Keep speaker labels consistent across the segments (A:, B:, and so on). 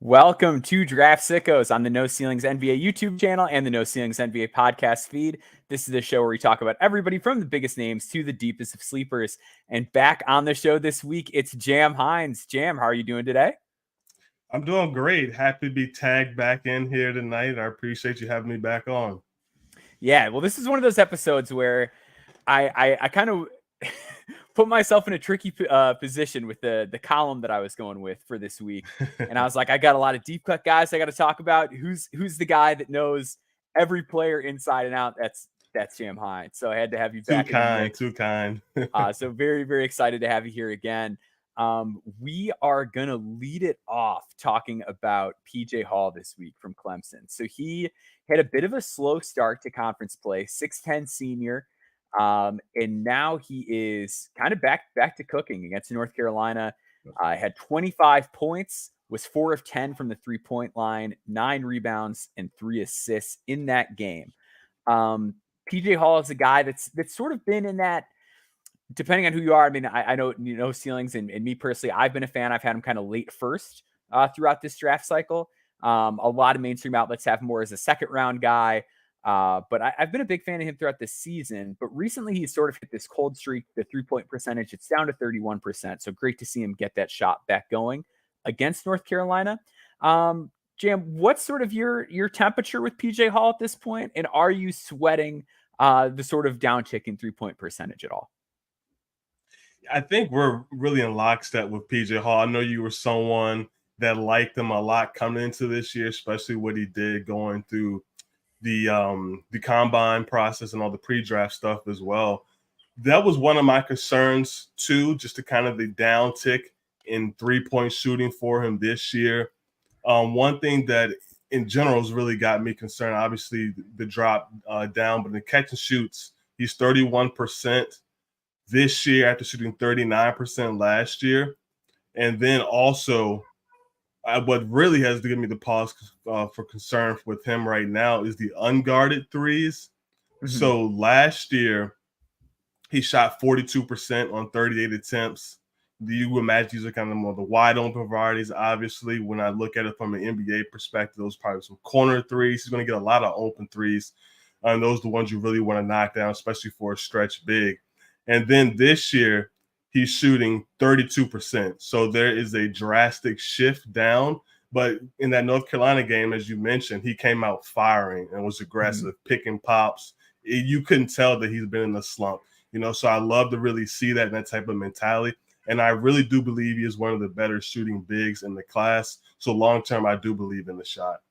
A: Welcome to Draft Sickos on the No Ceilings NBA YouTube channel and the No Ceilings NBA podcast feed. This is the show where we talk about everybody from the biggest names to the deepest of sleepers. And back on the show this week, it's Jam Hines. Jam, how are you doing today?
B: I'm doing great. Happy to be tagged back in here tonight. I appreciate you having me back on.
A: Yeah, well, this is one of those episodes where I kind of put myself in a tricky position with the column that I was going with for this week. And I was like, I got a lot of deep cut guys I got to talk about. Who's the guy that knows every player inside and out? That's Jam Hines. So I had to have you back.
B: Too kind.
A: So very, very excited to have you here again. We are going to lead it off talking about PJ Hall this week from Clemson. So he had a bit of a slow start to conference play, 6'10" senior. And now he is kind of back to cooking against North Carolina. Had 25 points, was 4 of 10 from the 3-point line, 9 rebounds and 3 assists in that game. PJ Hall is a guy that's sort of been in that, depending on who you are. I mean, I know, ceilings and me personally, I've been a fan. I've had him kind of late first throughout this draft cycle. A lot of mainstream outlets have him more as a second round guy. But I've been a big fan of him throughout this season, but recently he's sort of hit this cold streak, the 3-point percentage. It's down to 31%. So great to see him get that shot back going against North Carolina. Jam, what's sort of your temperature with PJ Hall at this point? And are you sweating the sort of downtick in 3-point percentage at all?
B: I think we're really in lockstep with PJ Hall. I know you were someone that liked him a lot coming into this year, especially what he did going through the combine process and all the pre-draft stuff as well. That was one of my concerns too, just to kind of the downtick in 3-point shooting for him this year. One thing that in general has really got me concerned, obviously the drop down, but in the catch and shoots, he's 31% this year after shooting 39% last year. And then also what really has given me the pause for concern with him right now is the unguarded threes. Mm-hmm. So last year, he shot 42% on 38 attempts. Do you imagine these are kind of more the wide open varieties? Obviously, when I look at it from an NBA perspective, those are probably some corner threes. He's going to get a lot of open threes. And those are the ones you really want to knock down, especially for a stretch big. And then this year, he's shooting 32%. So there is a drastic shift down. But in that North Carolina game, as you mentioned, he came out firing and was aggressive, picking pops. You couldn't tell that he's been in a slump. So I love to really see that type of mentality. And I really do believe he is one of the better shooting bigs in the class. So long-term, I do believe in the shot.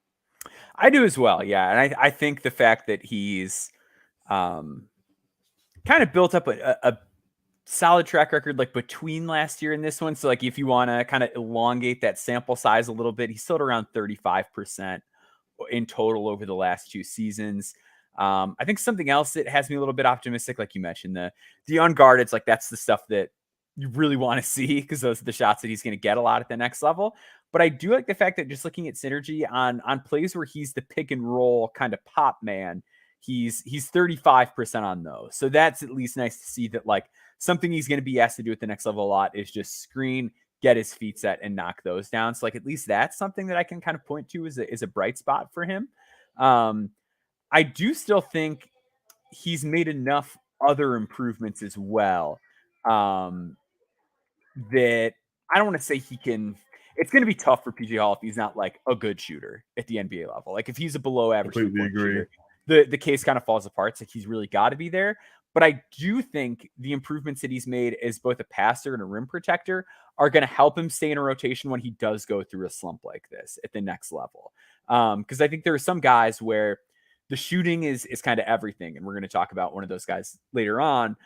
A: I do as well, yeah. And I think the fact that he's kind of built up a solid track record like between last year and this one. So like if you want to kind of elongate that sample size a little bit, he's still at around 35% in total over the last 2 seasons. I think something else that has me a little bit optimistic, like you mentioned, the unguarded, it's like that's the stuff that you really want to see because those are the shots that he's going to get a lot at the next level. But I do like the fact that just looking at synergy on plays where he's the pick and roll kind of pop man, he's 35% on those. So that's at least nice to see that like something he's going to be asked to do at the next level a lot is just screen, get his feet set and knock those down. So like at least that's something that I can kind of point to as a bright spot for him. I do still think he's made enough other improvements as well that I don't want to say he can. It's going to be tough for PJ Hall if he's not like a good shooter at the NBA level. Like if he's a below average shooter, the case kind of falls apart. It's like he's really got to be there. But I do think the improvements that he's made as both a passer and a rim protector are going to help him stay in a rotation when he does go through a slump like this at the next level. Because I think there are some guys where the shooting is kind of everything. And we're going to talk about one of those guys later on.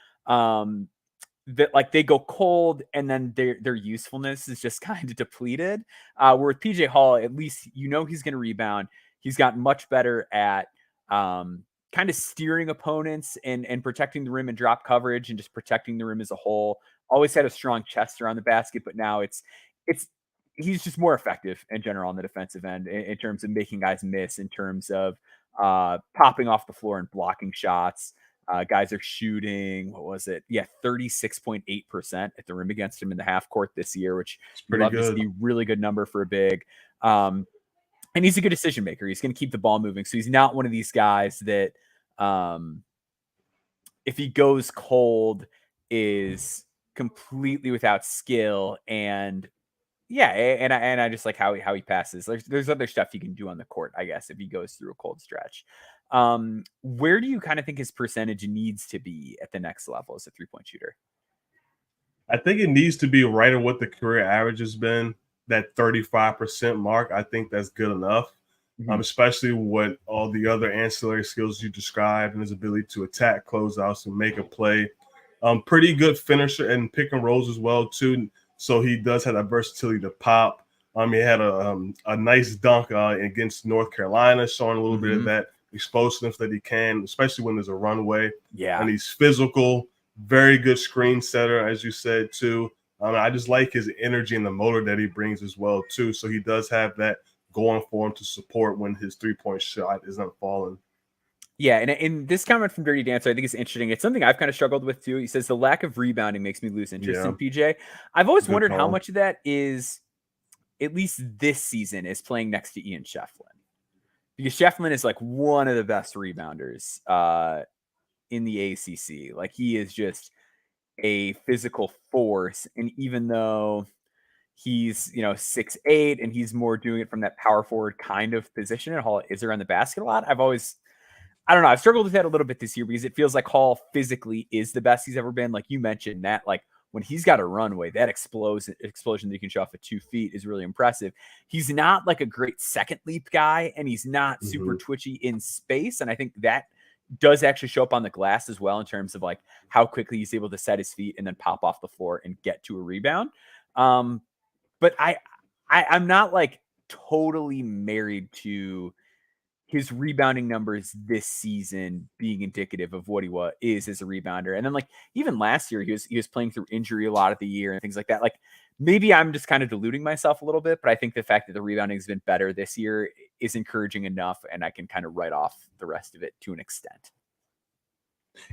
A: That like they go cold and then their usefulness is just kind of depleted. Where with PJ Hall, at least he's going to rebound. He's gotten much better at kind of steering opponents and protecting the rim and drop coverage and just protecting the rim as a whole. Always had a strong chest around the basket, but now it's he's just more effective in general on the defensive end in terms of making guys miss, in terms of popping off the floor and blocking shots. Guys are shooting, what was it? Yeah, 36.8% at the rim against him in the half court this year, which we love to see. Really good number for a big. And he's a good decision maker. He's going to keep the ball moving. So he's not one of these guys that if he goes cold is completely without skill. And yeah, and I just like how he passes. There's other stuff he can do on the court, I guess, if he goes through a cold stretch. Where do you kind of think his percentage needs to be at the next level as a 3-point shooter?
B: I think it needs to be right at what the career average has been, that 35% mark. I think that's good enough, especially with all the other ancillary skills you described and his ability to attack closeouts and make a play. Pretty good finisher and pick and rolls as well, too. So he does have that versatility to pop. He had a nice dunk against North Carolina, showing a little bit of that explosiveness that he can, especially when there's a runway.
A: Yeah.
B: And he's physical, very good screen setter, as you said, too. I just like his energy and the motor that he brings as well, too. So he does have that going for him to support when his 3-point shot isn't falling.
A: Yeah, and this comment from Dirty Dancer, I think is interesting. It's something I've kind of struggled with too. He says the lack of rebounding makes me lose interest in PJ. I've always wondered how much of that is, at least this season, is playing next to Ian Shefflin. Because Shefflin is like one of the best rebounders in the ACC. Like, he is just a physical force. And even though he's, 6'8", and he's more doing it from that power forward kind of position, and Hall is around the basket a lot, I don't know. I've struggled with that a little bit this year because it feels like Hall physically is the best he's ever been. Like you mentioned, that like when he's got a runway, that explosion that he can show off at 2 feet is really impressive. He's not like a great second leap guy, and he's not super twitchy in space. And I think that does actually show up on the glass as well in terms of like how quickly he's able to set his feet and then pop off the floor and get to a rebound. But I'm not like totally married to his rebounding numbers this season being indicative of what he is as a rebounder. And then like even last year, he was playing through injury a lot of the year and things like that. Like maybe I'm just kind of deluding myself a little bit, but I think the fact that the rebounding has been better this year is encouraging enough, and I can kind of write off the rest of it to an extent.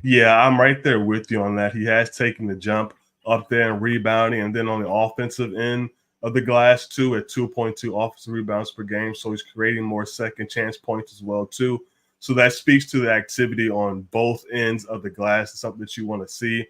B: Yeah, I'm right there with you on that. He has taken the jump up there and rebounding, and then on the offensive end of the glass too, at 2.2 offensive rebounds per game. So he's creating more second chance points as well too. So that speaks to the activity on both ends of the glass. It's something that you want to see.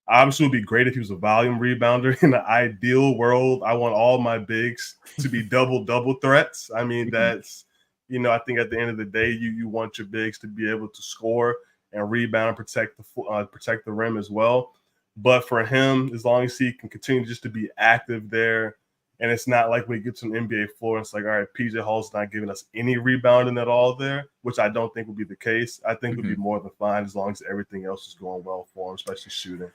B: Obviously, it would be great if he was a volume rebounder. In the ideal world, I want all my bigs to be double threats. I mean, that's, I think at the end of the day, you want your bigs to be able to score and rebound and protect the rim as well. But for him, as long as he can continue just to be active there, and it's not like when he gets on the NBA floor, it's like, all right, PJ Hall's not giving us any rebounding at all there, which I don't think would be the case. I think would be more than fine as long as everything else is going well for him, especially shooting.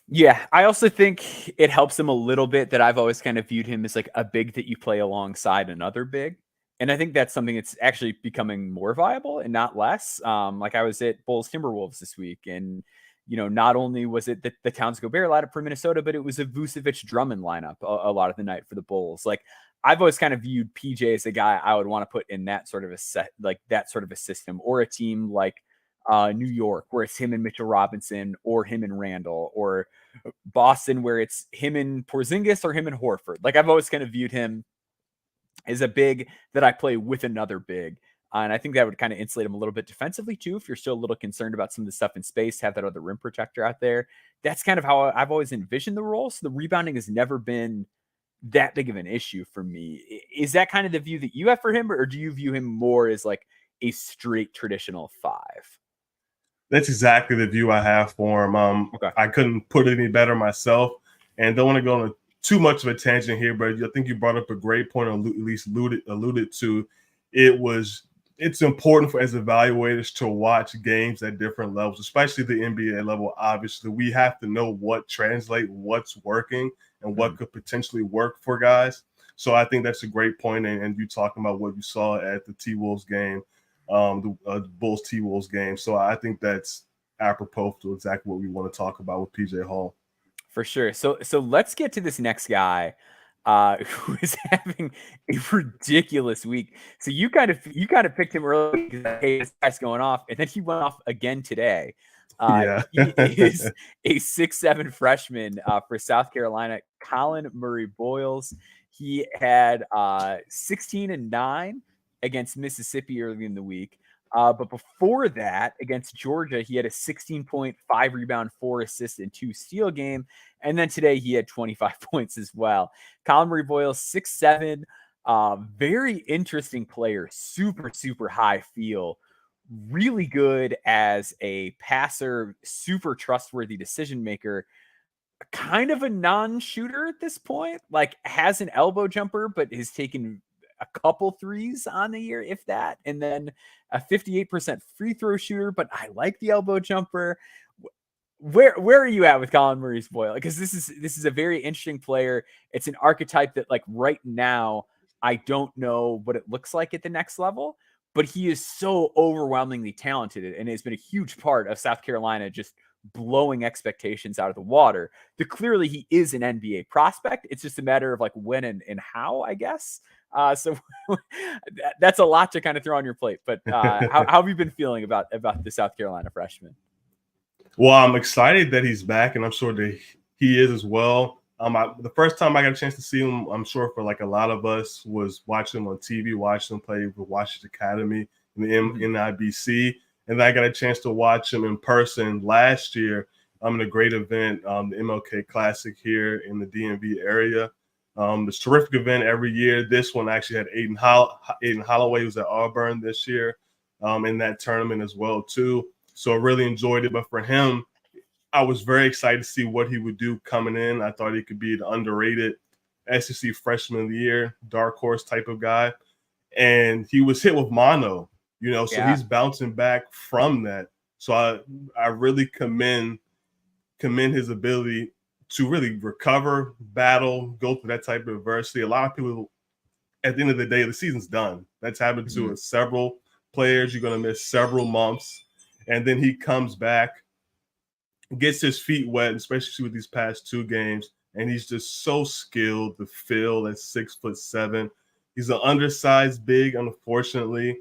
A: Yeah, I also think it helps him a little bit that I've always kind of viewed him as like a big that you play alongside another big. And I think that's something that's actually becoming more viable and not less. Like I was at Bulls Timberwolves this week, and not only was it the Towns Gobert lineup for Minnesota, but it was a Vucevic Drummond lineup a lot of the night for the Bulls. Like I've always kind of viewed PJ as a guy I would want to put in that sort of a set, like that sort of a system, or a team like New York, where it's him and Mitchell Robinson, or him and Randall, or Boston, where it's him and Porzingis or him and Horford. Like I've always kind of viewed him as a big that I play with another big. And I think that would kind of insulate him a little bit defensively too. If you're still a little concerned about some of the stuff in space, have that other rim protector out there. That's kind of how I've always envisioned the role. So the rebounding has never been that big of an issue for me. Is that kind of the view that you have for him, or do you view him more as like a straight traditional 5?
B: That's exactly the view I have for him.
A: Okay.
B: I couldn't put it any better myself, and don't want to go on too much of a tangent here, but I think you brought up a great point, or at least alluded to. It's important as evaluators to watch games at different levels, especially the NBA level. Obviously, we have to know what's working and what could potentially work for guys. So I think that's a great point. And you talking about what you saw at the T-Wolves game. the Bulls T-Wolves game. So I think that's apropos to exactly what we want to talk about with PJ Hall.
A: For sure. So let's get to this next guy who is having a ridiculous week. So you kind of picked him early because, hey, this guy's going off, and then he went off again today.
B: Yeah.
A: He is a 6'7" freshman for South Carolina, Colin Murray-Boyles. He had 16 and 9 against Mississippi early in the week. But before that, against Georgia, he had a 16.5 rebound, 4 assists, and 2 steal game. And then today he had 25 points as well. Colin Murray-Boyles, 6'7", very interesting player, super, super high feel, really good as a passer, super trustworthy decision maker, kind of a non-shooter at this point, like has an elbow jumper, but has taken a couple threes on the year, if that, and then a 58% free throw shooter, but I like the elbow jumper. Where are you at with Colin Murray-Boyles? Because this is a very interesting player. It's an archetype that, like, right now, I don't know what it looks like at the next level, but he is so overwhelmingly talented and has been a huge part of South Carolina just blowing expectations out of the water. That clearly he is an NBA prospect. It's just a matter of like when and how, I guess. So that's a lot to kind of throw on your plate. But how have you been feeling about the South Carolina freshman?
B: Well, I'm excited that he's back, and I'm sure that he is as well. The first time I got a chance to see him, I'm sure for like a lot of us, was watching him on TV, watching him play with Washington Academy in the NIBC. And then I got a chance to watch him in person last year in a great event, the MLK Classic here in the DMV area. It's a terrific event every year. This one actually had Aiden Holloway, who's at Auburn this year, in that tournament as well, too. So I really enjoyed it. But for him, I was very excited to see what he would do coming in. I thought he could be an underrated SEC freshman of the year, dark horse type of guy. And he was hit with mono, so he's bouncing back from that. So I really commend his ability to really recover, battle, go through that type of adversity. A lot of people, at the end of the day, the season's done. That's happened to several players. You're going to miss several months. And then he comes back, gets his feet wet, especially with these past 2 games. And he's just so skilled. The feel at 6'7". He's an undersized big, unfortunately.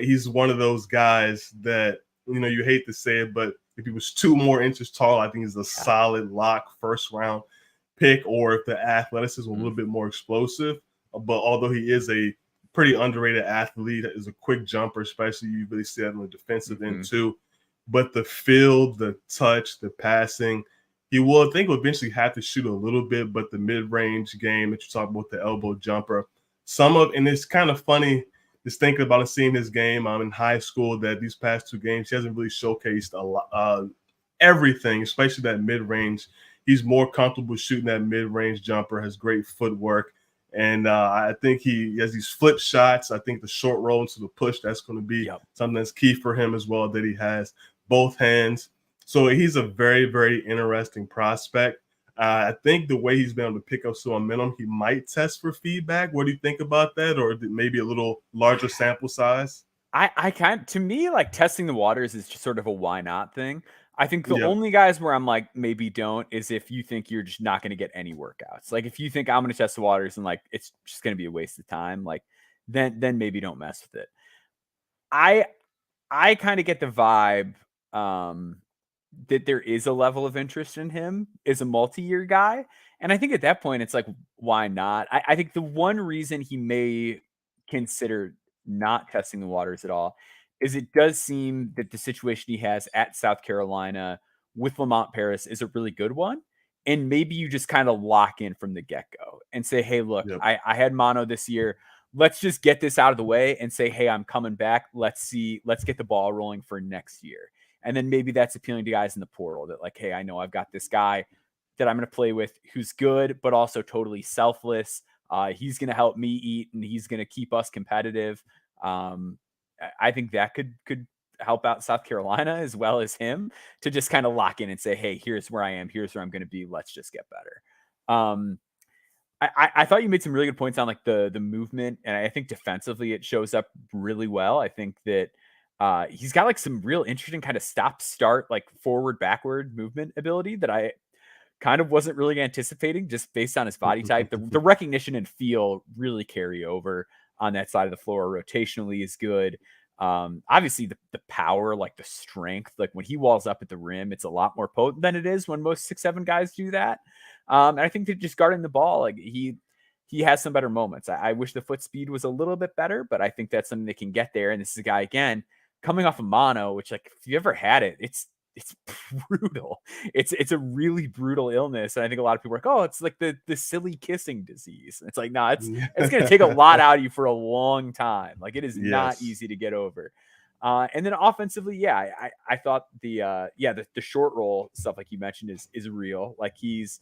B: He's one of those guys that, you hate to say it, but if he was 2 more inches tall, I think he's a solid lock first round pick, or if the athleticism was a little bit more explosive. But although he is a pretty underrated athlete, is a quick jumper, especially you really see that on the defensive end too. But the feel, the touch, the passing, he will, I think, will eventually have to shoot a little bit, but the mid-range game that you talk about, the elbow jumper, and it's kind of funny just thinking about and seeing his game in high school, that these past 2 games, he hasn't really showcased a lot, everything, especially that mid-range. He's more comfortable shooting that mid-range jumper, has great footwork. And I think he has these flip shots. I think the short roll into the push, that's going to be something that's key for him as well, that he has both hands. So he's a very, very interesting prospect. I think the way he's been able to pick up some momentum, he might test for feedback. What do you think about that? Or maybe a little larger sample size?
A: To me, like, testing the waters is just sort of a why not thing. I think the only guys where I'm like, maybe don't, is if you think you're just not going to get any workouts. Like, if you think I'm going to test the waters and like, it's just going to be a waste of time, like, then maybe don't mess with it. I kind of get the vibe, that there is a level of interest in him as a multi-year guy. And I think at that point, it's like, why not? I think the one reason he may consider not testing the waters at all is it does seem that the situation he has at South Carolina with Lamont Paris is a really good one. And maybe you just kind of lock in from the get-go and say, hey, look, I had mono this year. Let's just get this out of the way and say, hey, I'm coming back. Let's get the ball rolling for next year. And then maybe that's appealing to guys in the portal that, like, hey, I know I've got this guy that I'm going to play with who's good, but also totally selfless. He's going to help me eat and he's going to keep us competitive. I think that could help out South Carolina as well as him, to just kind of lock in and say, hey, here's where I am. Here's where I'm going to be. Let's just get better. I thought you made some really good points on like the movement, and I think defensively it shows up really well. I think that he's got like some real interesting kind of stop start like forward backward movement ability that I kind of wasn't really anticipating just based on his body type. The recognition and feel really carry over on that side of the floor. Rotationally is good. Obviously the power, like the strength, like when he walls up at the rim, it's a lot more potent than it is when most 6'7" guys do that. And I think that just guarding the ball, like he has some better moments. I wish the foot speed was a little bit better, but I think that's something that can get there. And this is a guy again coming off of mono, which like if you ever had it, it's brutal. It's a really brutal illness. And I think a lot of people are like, oh, it's like the silly kissing disease. And it's like, no, it's going to take a lot out of you for a long time. Like it is not easy to get over. And then offensively, yeah, I thought the short roll stuff, like you mentioned, is real. Like he's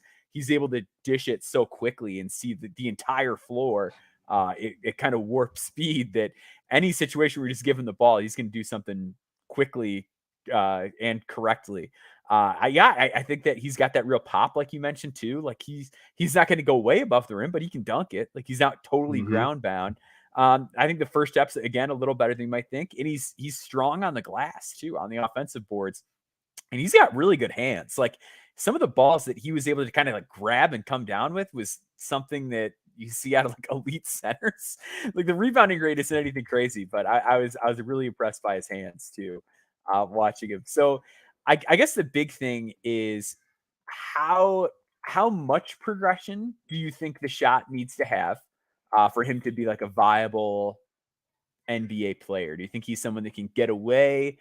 A: able to dish it so quickly and see the entire floor. It kind of warp speed that any situation where you just give him the ball, he's going to do something quickly and correctly. I think that he's got that real pop, like you mentioned too. Like he's not going to go way above the rim, but he can dunk it. Like he's not totally ground bound. I think the first steps again a little better than you might think, and he's strong on the glass too, on the offensive boards, and he's got really good hands. Like some of the balls that he was able to kind of like grab and come down with was something that you see out of like elite centers. Like the rebounding rate isn't anything crazy, but I was really impressed by his hands too, watching him. So I guess the big thing is how much progression do you think the shot needs to have for him to be like a viable NBA player? Do you think he's someone that can get away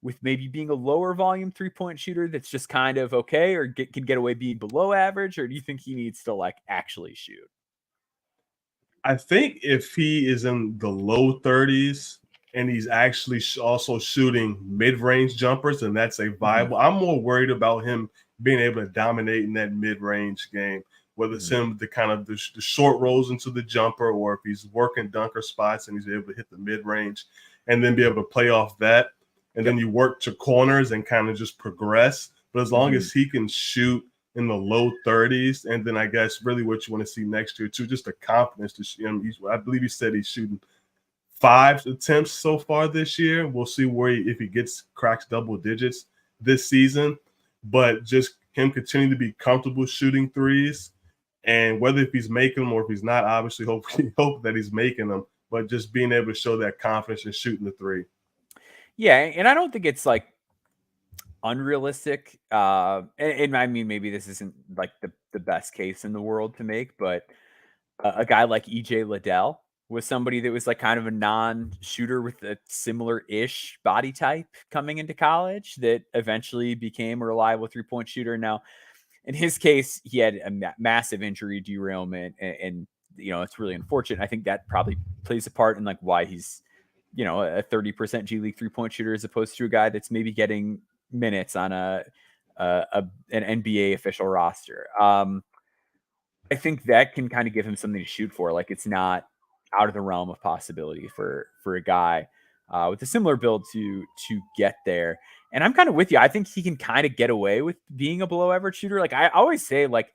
A: with maybe being a lower volume 3-point shooter that's just kind of okay, or can get away being below average? Or do you think he needs to like actually shoot?
B: I think if he is in the low 30s and he's actually also shooting mid-range jumpers, and that's a viable. I'm more worried about him being able to dominate in that mid-range game, whether it's him the kind of the short rolls into the jumper, or if he's working dunker spots and he's able to hit the mid-range and then be able to play off that. And then you work to corners and kind of just progress. But as long as he can shoot in the low 30s, and then I guess really what you want to see next year too, just the confidence to shoot him. I believe he said he's shooting 5 attempts so far this year. We'll see if he cracks double digits this season. But just him continuing to be comfortable shooting threes, and whether if he's making them or if he's not, obviously hope that he's making them, but just being able to show that confidence in shooting the three.
A: Yeah, and I don't think it's like unrealistic. And I mean, maybe this isn't like the best case in the world to make, but a guy like EJ Liddell was somebody that was like kind of a non-shooter with a similar-ish body type coming into college that eventually became a reliable 3-point shooter. Now, in his case, he had a massive injury derailment, and it's really unfortunate. I think that probably plays a part in like why he's a 30% G League 3-point shooter as opposed to a guy that's maybe getting minutes on an NBA official roster. I think that can kind of give him something to shoot for. Like it's not out of the realm of possibility for a guy with a similar build to get there. And I'm kind of with you. I think he can kind of get away with being a below average shooter. Like I always say, like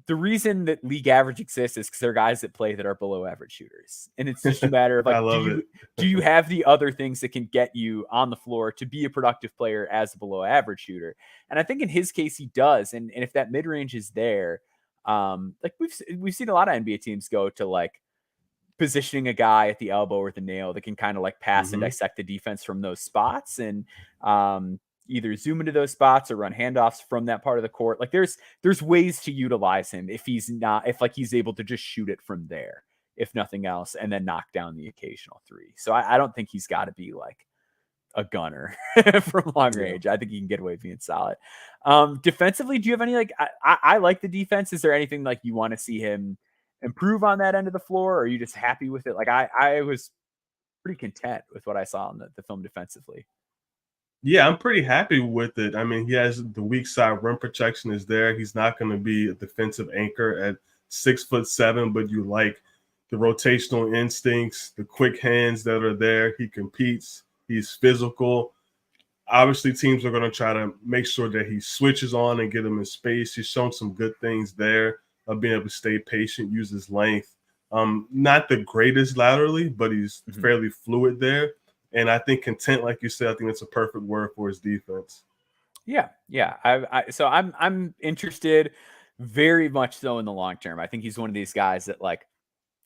A: the reason that league average exists is because there are guys that play that are below average shooters. And it's just a matter of like, do you have the other things that can get you on the floor to be a productive player as a below average shooter? And I think in his case, he does. And if that mid range is there, like we've seen a lot of NBA teams go to like positioning a guy at the elbow or the nail that can kind of like pass and dissect the defense from those spots, and either zoom into those spots or run handoffs from that part of the court. Like there's ways to utilize him if he's able to just shoot it from there, if nothing else, and then knock down the occasional three. So I don't think he's got to be like a gunner from long range. I think he can get away being solid. Defensively, do you have any like I like the defense. Is there anything like you want to see him improve on that end of the floor, or are you just happy with it? Like I was pretty content with what I saw in the film defensively.
B: Yeah, I'm pretty happy with it. I mean, he has the weak side rim protection is there. He's not going to be a defensive anchor at 6'7", but you like the rotational instincts, the quick hands that are there. He competes. He's physical. Obviously, teams are going to try to make sure that he switches on and get him in space. He's shown some good things there. of being able to stay patient, use his length. Not the greatest laterally, but he's fairly fluid there. And I think content, like you said, I think that's a perfect word for his defense.
A: Yeah. So I'm interested very much so in the long term. I think he's one of these guys that like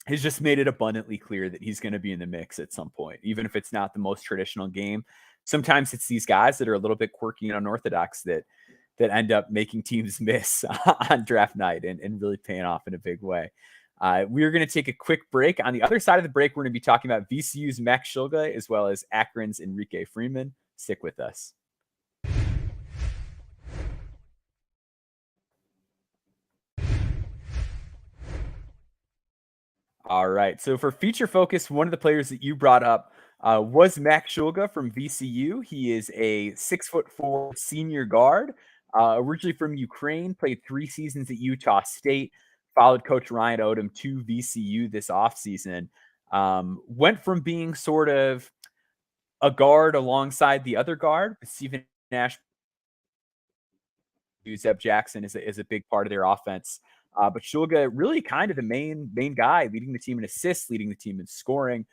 A: has just made it abundantly clear that he's going to be in the mix at some point, even if it's not the most traditional game. Sometimes it's these guys that are a little bit quirky and unorthodox that end up making teams miss on draft night and really paying off in a big way. We're going to take a quick break. On the other side of the break, we're going to be talking about VCU's Max Shulga as well as Akron's Enrique Freeman. Stick with us. All right. So for feature focus, one of the players that you brought up was Max Shulga from VCU. He is a 6'4" senior guard, originally from Ukraine, played 3 seasons at Utah State, followed Coach Ryan Odom to VCU this offseason. Went from being sort of a guard alongside the other guard, Stephen Nash. Zeb Jackson is a big part of their offense. But Shulga really kind of the main guy, leading the team in assists, leading the team in scoring.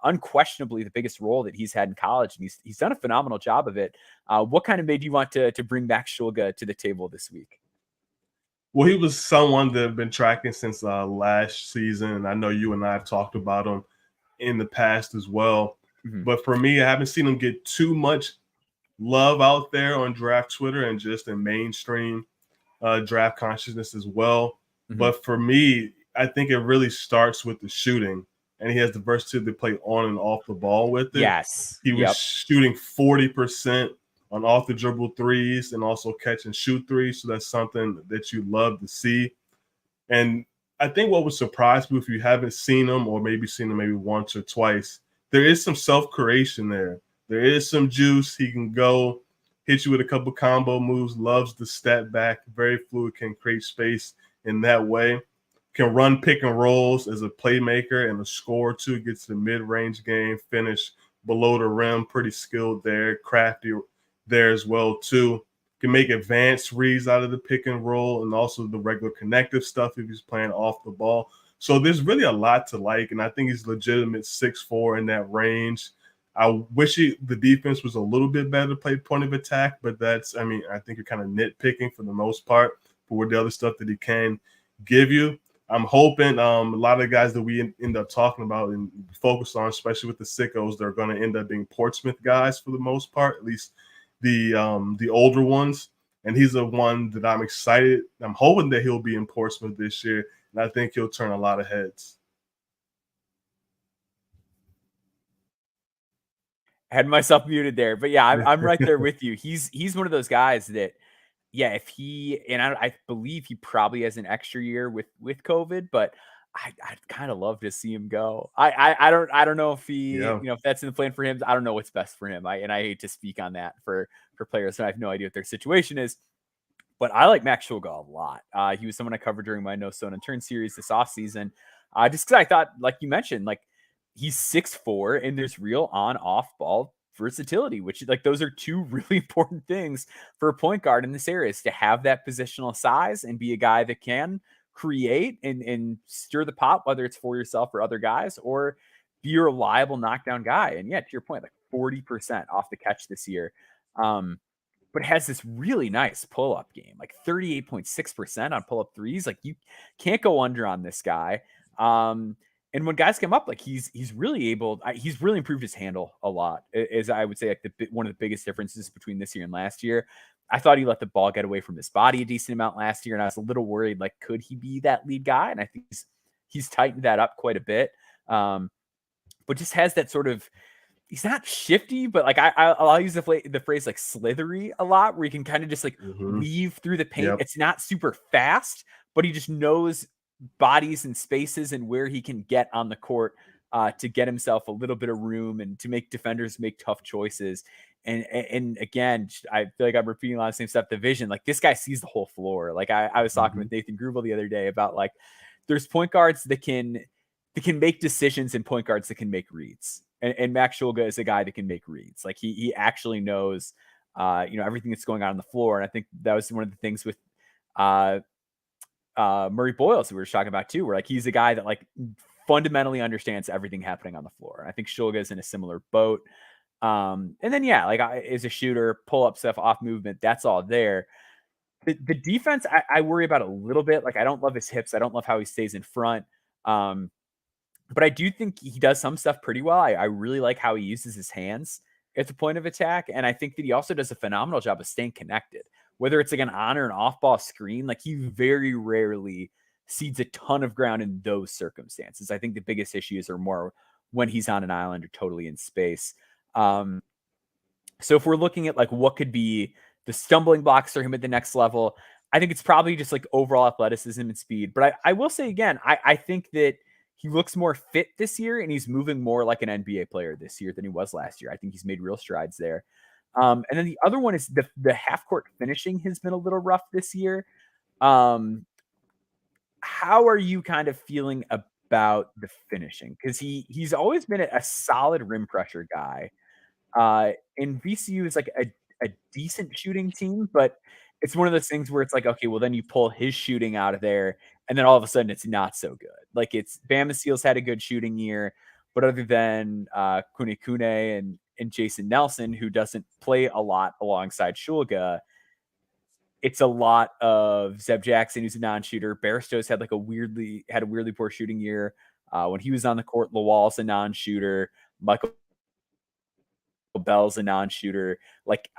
A: Unquestionably the biggest role that he's had in college, and he's done a phenomenal job of it. What kind of made you want to bring back Shulga to the table this week?
B: Well, he was someone that I've been tracking since last season, and I know you and I have talked about him in the past as well. But for me, I haven't seen him get too much love out there on draft Twitter and just in mainstream draft consciousness as well. But for me, I think it really starts with the shooting, and he has the versatility to play on and off the ball with it.
A: Yes.
B: He was shooting 40% on off the dribble threes and also catch and shoot threes. So that's something that you love to see. And I think what would surprise me if you haven't seen him or maybe seen him maybe once or twice, there is some self-creation there. There is some juice. He can go hit you with a couple combo moves, loves the step back, very fluid, can create space in that way, can run pick and rolls as a playmaker and a scorer too, gets the mid-range game, finish below the rim, pretty skilled there, crafty there as well too. Can make advanced reads out of the pick and roll and also the regular connective stuff if he's playing off the ball. So there's really a lot to like, and I think he's legitimate 6'4" in that range. I wish the defense was a little bit better to play point of attack, but I think you're kind of nitpicking for the most part for the other stuff that he can give you. I'm hoping a lot of guys that we end up talking about and focus on, especially with the Sickos, they're going to end up being Portsmouth guys for the most part, at least the older ones. And he's the one that I'm excited. I'm hoping that he'll be in Portsmouth this year, and I think he'll turn a lot of heads.
A: I had myself muted there, but yeah, I'm right there with you. He's one of those guys that, yeah, if he and I believe he probably has an extra year with COVID, but I'd kind of love to see him go. I don't know if he if that's in the plan for him. I don't know what's best for him. I hate to speak on that for players, so I have no idea what their situation is. But I like Max Shulga a lot. He was someone I covered during my No Stone Unturned series this offseason. Just because I thought, like you mentioned, like he's 6'4" and there's real on-off ball versatility, which like those are 2 really important things for a point guard in this area, is to have that positional size and be a guy that can create and stir the pot, whether it's for yourself or other guys, or be a reliable knockdown guy. And yeah, to your point, like 40% off the catch this year. But has this really nice pull-up game, like 38.6% on pull-up threes. Like you can't go under on this guy. And when guys come up, like he's really able, he's really improved his handle a lot, as I would say, like one of the biggest differences between this year and last year. I thought he let the ball get away from his body a decent amount last year, and I was a little worried, like, could he be that lead guy? And I think he's tightened that up quite a bit. But just has that sort of, he's not shifty, but like I'll use the phrase like slithery a lot, where he can kind of just like weave through the paint. It's not super fast, but he just knows bodies and spaces and where he can get on the court to get himself a little bit of room and to make defenders make tough choices. And again, I feel like I'm repeating a lot of the same stuff. The vision, like this guy sees the whole floor. Like I was talking with Nathan Grubel the other day about like there's point guards that can make decisions and point guards that can make reads. And Max Shulga is a guy that can make reads. Like he actually knows, everything that's going on the floor. And I think that was one of the things with Murray-Boyles, who we were talking about too, where like he's a guy that like fundamentally understands everything happening on the floor. I think Shulga is in a similar boat. And then like as a shooter, pull up stuff, off movement, that's all there. The defense, I worry about a little bit. Like I don't love his hips. I don't love how he stays in front. But I do think he does some stuff pretty well. I really like how he uses his hands at the point of attack. And I think that he also does a phenomenal job of staying connected, whether it's like an on or an off ball screen. Like he very rarely cedes a ton of ground in those circumstances. I think the biggest issues are more when he's on an island or totally in space. So if we're looking at like what could be the stumbling blocks for him at the next level, I think it's probably just like overall athleticism and speed. But I will say again, I think that he looks more fit this year and he's moving more like an NBA player this year than he was last year. I think he's made real strides there. And then the other one is the half court finishing has been a little rough this year. How are you kind of feeling about the finishing? Because he's always been a solid rim pressure guy. And VCU is like a decent shooting team, but it's one of those things where it's like, okay, well then you pull his shooting out of there, and then all of a sudden it's not so good. Like it's Bama Seals had a good shooting year, but other than Kune Kune and Jason Nelson, who doesn't play a lot alongside Shulga, it's a lot of Zeb Jackson, who's a non-shooter. Baristos had a weirdly poor shooting year. When he was on the court, Lawal's a non-shooter. Michael Bell's a non-shooter. Like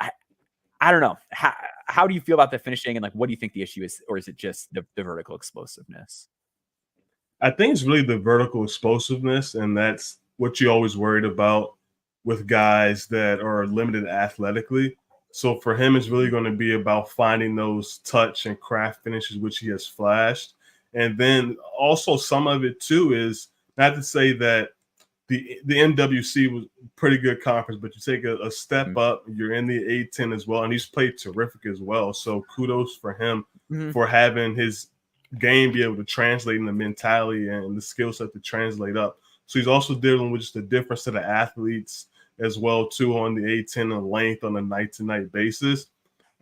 A: I don't know. How do you feel about the finishing, and like what do you think the issue is, or is it just the vertical explosiveness?
B: I think it's really the vertical explosiveness, and that's what you always worried about with guys that are limited athletically. So for him, it's really going to be about finding those touch and craft finishes, which he has flashed. And then also some of it too is not to say that the MWC was a pretty good conference, but you take a step up, you're in the A10 as well, and he's played terrific as well. So kudos for him for having his game be able to translate in the mentality and the skill set to translate up. So he's also dealing with just a different set of athletes as well too on the A10 and length on a night-to-night basis.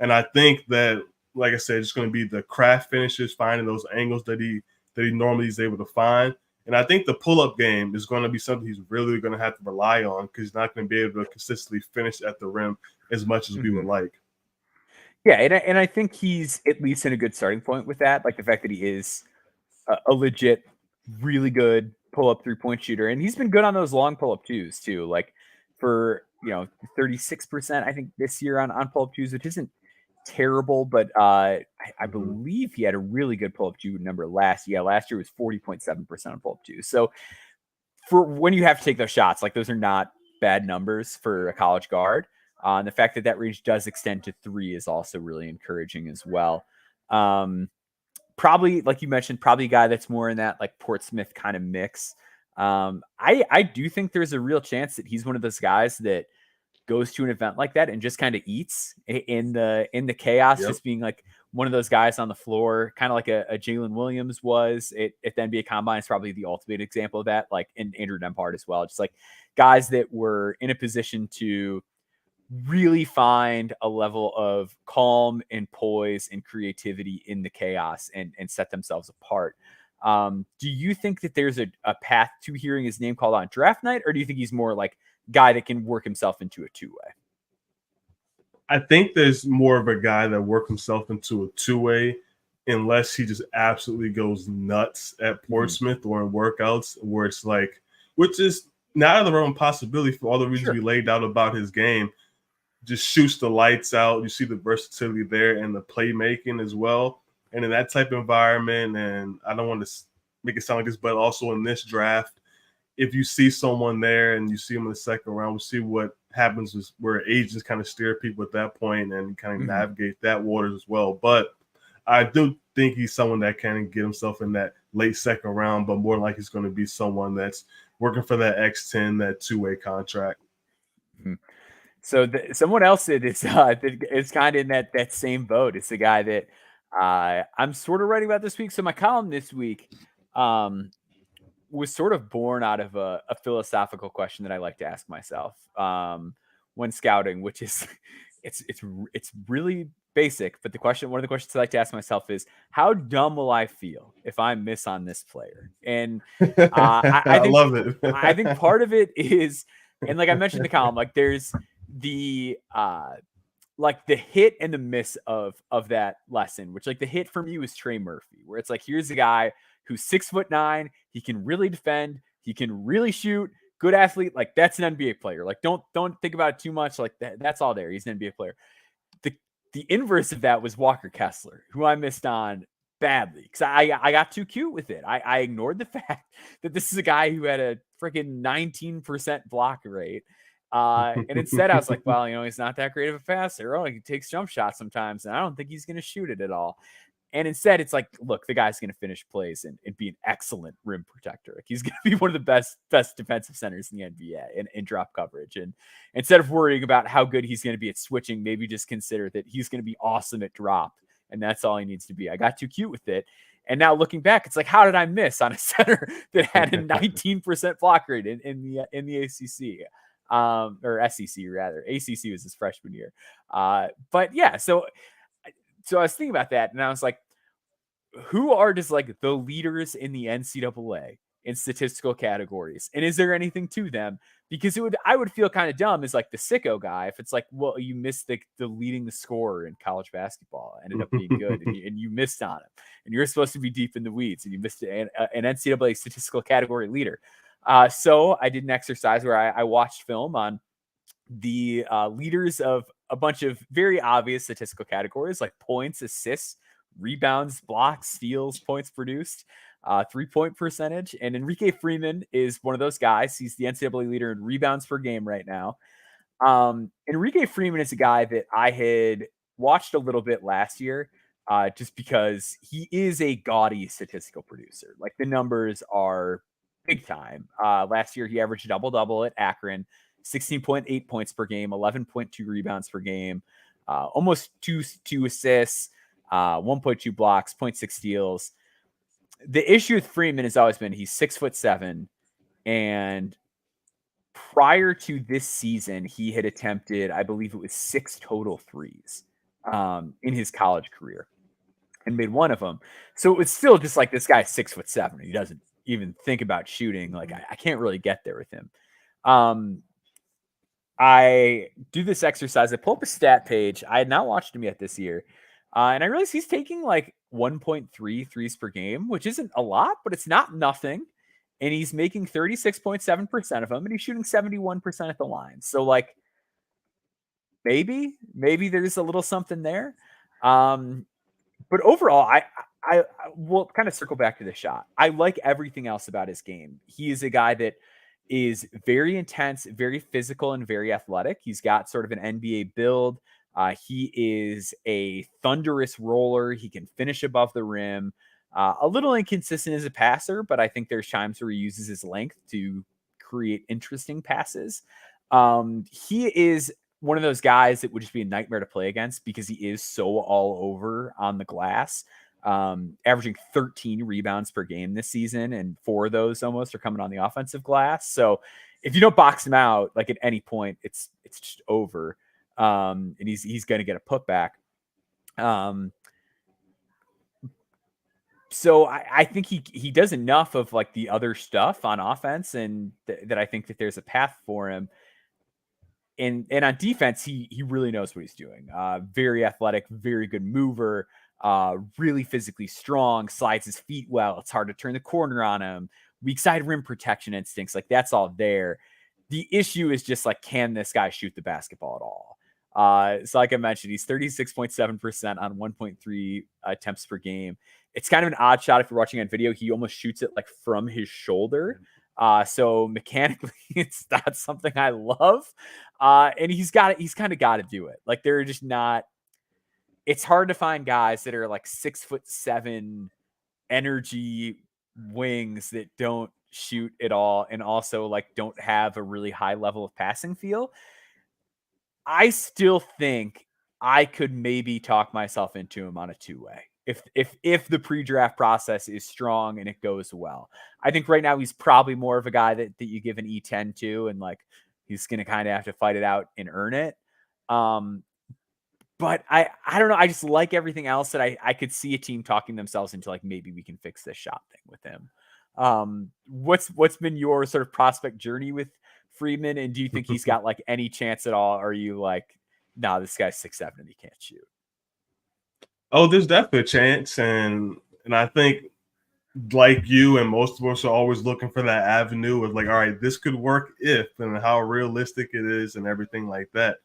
B: And I think that, like I said, it's going to be the craft finishes, finding those angles that he normally is able to find. And I think the pull-up game is going to be something he's really going to have to rely on, because he's not going to be able to consistently finish at the rim as much as we would like.
A: Yeah, and I think he's at least in a good starting point with that. Like the fact that he is a legit, really good pull-up three-point shooter. And he's been good on those long pull-up twos too. Like for, 36%, I think this year on pull-up twos, which isn't terrible, but I believe he had a really good pull-up two number last year. Last year was 40.7% on pull-up twos. So for when you have to take those shots, like those are not bad numbers for a college guard. And the fact that range does extend to 3 is also really encouraging as well. Probably, like you mentioned, probably a guy that's more in that like Portsmouth kind of mix. I do think there's a real chance that he's one of those guys that goes to an event like that and just kind of eats in the chaos, just being like one of those guys on the floor, kind of like a Jalen Williams was at the NBA Combine. Is probably the ultimate example of that, like in Andrew Nembhard as well. Just like guys that were in a position to really find a level of calm and poise and creativity in the chaos and set themselves apart. Do you think that there's a path to hearing his name called on draft night, or do you think he's more like guy that can work himself into a two-way?
B: I think there's more of a guy that work himself into a two-way, unless he just absolutely goes nuts at Portsmouth or in workouts, where it's like, which is not out of the realm possibility for all the reasons we laid out about his game. Just shoots the lights out. You see the versatility there and the playmaking as well. And in that type of environment, and I don't want to make it sound like this, but also in this draft, if you see someone there and you see him in the second round, we'll see what happens is where agents kind of steer people at that point and kind of navigate that waters as well. But I do think he's someone that can get himself in that late second round, but more like he's going to be someone that's working for that X10, that two-way contract.
A: So someone else that is kind of in that same boat. It's the guy that I'm sort of writing about this week. So my column this week was sort of born out of a philosophical question that I like to ask myself when scouting, which is it's really basic, but one of the questions I like to ask myself is, how dumb will I feel if I miss on this player? And I
B: I
A: think
B: love it.
A: I think part of it is, and like I mentioned in the column, like there's the like the hit and the miss of that lesson, which like the hit for me was Trey Murphy, where it's like, here's a guy who's 6'9", he can really defend, he can really shoot, good athlete. Like that's an NBA player. Like don't think about it too much. Like that's all there. He's an NBA player. The inverse of that was Walker Kessler, who I missed on badly because I got too cute with it. I ignored the fact that this is a guy who had a freaking 19% block rate. And instead I was like, well, he's not that great of a passer. Oh, he takes jump shots sometimes, and I don't think he's going to shoot it at all. And instead, it's like, look, the guy's going to finish plays and be an excellent rim protector. Like he's going to be one of the best defensive centers in the NBA in drop coverage. And instead of worrying about how good he's going to be at switching, maybe just consider that he's going to be awesome at drop. And that's all he needs to be. I got too cute with it. And now looking back, it's like, how did I miss on a center that had a 19% block rate in the ACC? Or SEC rather. ACC was his freshman year. But yeah, so I was thinking about that, and I was like, who are just like the leaders in the NCAA in statistical categories? And is there anything to them? Because I would feel kind of dumb as like the sicko guy if it's like, well, you missed the leading the scorer in college basketball, ended up being good, and you missed on him, and you're supposed to be deep in the weeds, and you missed an NCAA statistical category leader. So I did an exercise where I watched film on the leaders of a bunch of very obvious statistical categories like points, assists, rebounds, blocks, steals, points produced, 3-point percentage. And Enrique Freeman is one of those guys. He's the NCAA leader in rebounds per game right now. Enrique Freeman is a guy that I had watched a little bit last year, just because he is a gaudy statistical producer. Like the numbers are big time. Last year, he averaged a double-double at Akron, 16.8 points per game, 11.2 rebounds per game, almost two assists, 1.2 blocks, 0.6 steals. The issue with Freeman has always been he's 6'7", and prior to this season, he had attempted, I believe it was 6 total threes in his college career and made one of them. So it was still just like, this guy's 6'7". He doesn't even think about shooting. Like I can't really get there with him. I do this exercise. I pull up a stat page. I had not watched him yet this year. And I realized he's taking like 1.3 threes per game, which isn't a lot, but it's not nothing. And he's making 36.7% of them, and he's shooting 71% at the line. So like maybe there's a little something there. But overall, I will kind of circle back to the shot. I like everything else about his game. He is a guy that is very intense, very physical, and very athletic. He's got sort of an NBA build. He is a thunderous roller. He can finish above the rim. A little inconsistent as a passer, but I think there's times where he uses his length to create interesting passes. He is one of those guys that would just be a nightmare to play against because he is so all over on the glass. Averaging 13 rebounds per game this season, and 4 of those almost are coming on the offensive glass. So if you don't box him out, like at any point, it's just over. And he's going to get a putback. So I think he does enough of like the other stuff on offense, and that I think that there's a path for him. And on defense, he really knows what he's doing. Very athletic, very good mover, really physically strong, slides his feet well. It's hard to turn the corner on him. Weak side rim protection instincts, like that's all there. The issue is just like, can this guy shoot the basketball at all? So like I mentioned, he's 36.7% on 1.3 attempts per game. It's kind of an odd shot if you're watching on video. He almost shoots it like from his shoulder. So mechanically, it's not something I love. And he's kind of got to do it. Like they're just not. It's hard to find guys that are like 6'7" energy wings that don't shoot at all, and also like don't have a really high level of passing feel. I still think I could maybe talk myself into him on a 2-way. If the pre-draft process is strong and it goes well. I think right now he's probably more of a guy that you give an E10 to, and like he's going to kind of have to fight it out and earn it. But I don't know. I just like everything else that I could see a team talking themselves into like, maybe we can fix this shot thing with him. What's been your sort of prospect journey with Freeman? And do you think he's got like any chance at all? Or are you like, nah, this guy's 6'7" and he can't shoot?
B: Oh, there's definitely a chance. And I think, like you and most of us, are always looking for that avenue of like, all right, this could work if, and how realistic it is and everything like that.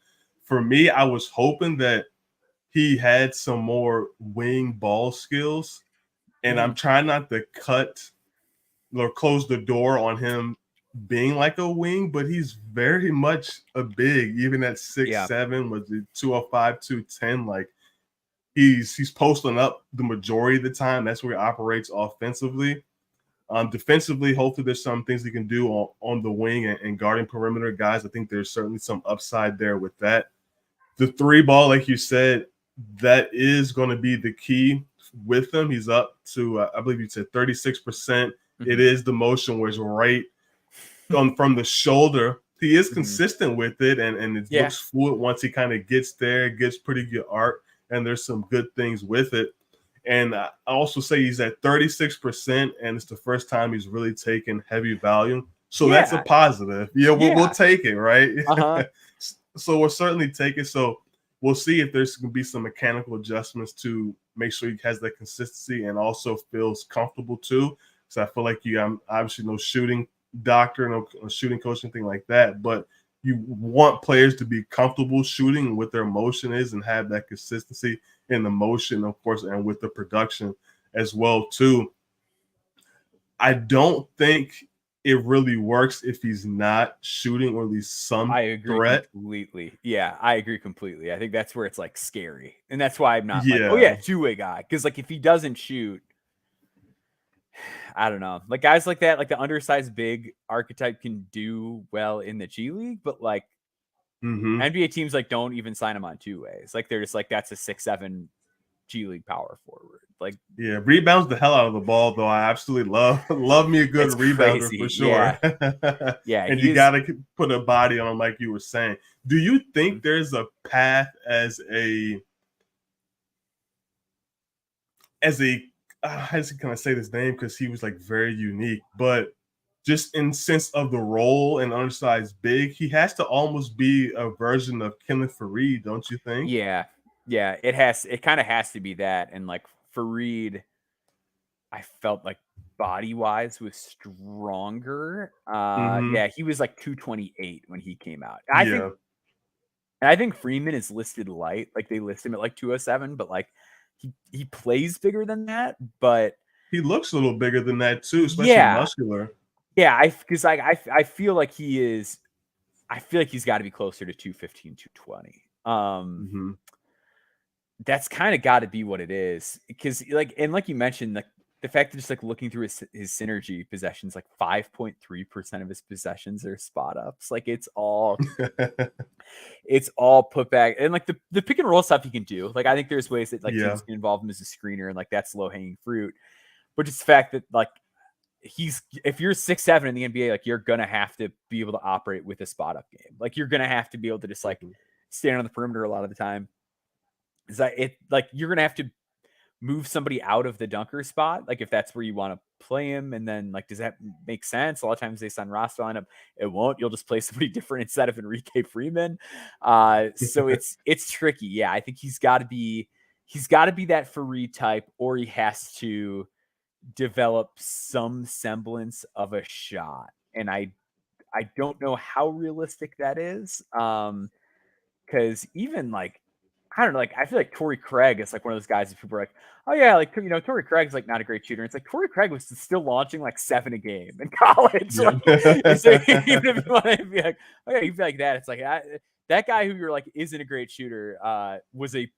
B: For me, I was hoping that he had some more wing ball skills, and I'm trying not to cut or close the door on him being like a wing, but he's very much a big, even at 6'7", with the 205, 210. Like, he's posting up the majority of the time. That's where he operates offensively. Defensively, hopefully there's some things he can do on the wing and guarding perimeter guys. I think there's certainly some upside there with that. The three ball, like you said, that is going to be the key with him. He's up to, I believe you said 36%. It is the motion where it's right from the shoulder. He is consistent with it, and it looks fluid once he kind of gets there, gets pretty good arc, and there's some good things with it. And I also say he's at 36%, and it's the first time he's really taken heavy volume. So that's a positive. We'll take it, right? So we'll certainly take it. So we'll see if there's going to be some mechanical adjustments to make sure he has that consistency and also feels comfortable too. So I feel like I'm obviously no shooting doctor, no shooting coach, anything like that, but you want players to be comfortable shooting what their motion is and have that consistency in the motion, of course, and with the production as well too. I don't think it really works if he's not shooting, or at least some threat.
A: Completely. Yeah, I agree completely. I think that's where it's like scary. And that's why I'm not like, oh yeah, two-way guy. Because like if he doesn't shoot, I don't know. Like guys like that, like the undersized big archetype can do well in the G League, but like NBA teams like don't even sign him on two ways. Like they're just like, that's a 6'7" G League power forward. Like,
B: yeah, rebounds the hell out of the ball, though. I absolutely love me a good rebounder for sure.
A: Yeah,
B: and you got to put a body on him, like you were saying. Do you think there's a path as a how can I say this name, because he was like very unique, but just in sense of the role and undersized big, he has to almost be a version of Kenneth Faried, don't you think?
A: Yeah, it kind of has to be that. And like Faried, I felt like body wise was stronger. Yeah, he was like 228 when he came out. I think Freeman is listed light. Like they list him at like 207, but like he plays bigger than that. But
B: he looks a little bigger than that too, especially muscular.
A: Yeah, because I feel like he is. I feel like he's got to be closer to 215, 220. That's kind of got to be what it is, because like you mentioned, the fact that just like looking through his synergy possessions, like 5.3% of his possessions are spot ups. Like it's all put back, and like the pick and roll stuff he can do. Like I think there's ways that like teams can involve him as a screener, and like that's low hanging fruit. But just the fact that like if you're 6'7" in the NBA, like you're gonna have to be able to operate with a spot up game. Like you're gonna have to be able to just like stand on the perimeter a lot of the time. Is that it? Like you're gonna have to move somebody out of the dunker spot, like if that's where you want to play him. And then like, does that make sense? A lot of times they sign roster lineup, it won't. You'll just play somebody different instead of Enrique Freeman. So it's tricky. Yeah, I think he's got to be that Faried type, or he has to develop some semblance of a shot. And I don't know how realistic that is. Because even like, I don't know, like I feel like Torrey Craig is like one of those guys that people are like, oh yeah, like Torrey Craig's like not a great shooter. It's like Torrey Craig was still launching like 7 a game in college. Like, so even if you want to be like, oh yeah, you feel like that, it's like that guy who you're like isn't a great shooter was at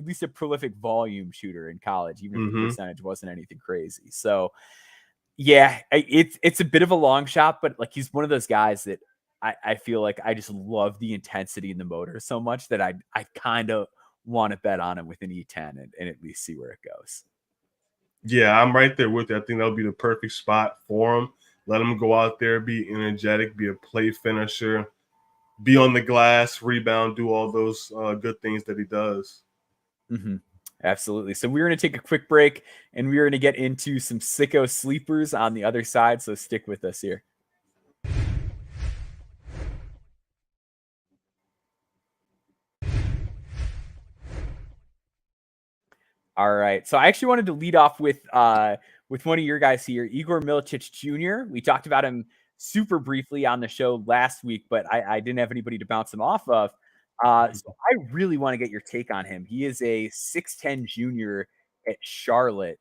A: least a prolific volume shooter in college, even if the percentage wasn't anything crazy. So yeah, it's a bit of a long shot, but like he's one of those guys that I feel like I just love the intensity in the motor so much that I kind of want to bet on him with an E10 and at least see where it goes.
B: Yeah, I'm right there with you. I think that'll be the perfect spot for him. Let him go out there, be energetic, be a play finisher, be on the glass, rebound, do all those good things that he does.
A: Mm-hmm. Absolutely. So we're going to take a quick break, and we're going to get into some sicko sleepers on the other side. So stick with us here. All right. So I actually wanted to lead off with one of your guys here, Igor Milicic Jr. We talked about him super briefly on the show last week, but I didn't have anybody to bounce him off of. So I really want to get your take on him. He is a 6'10 junior at Charlotte,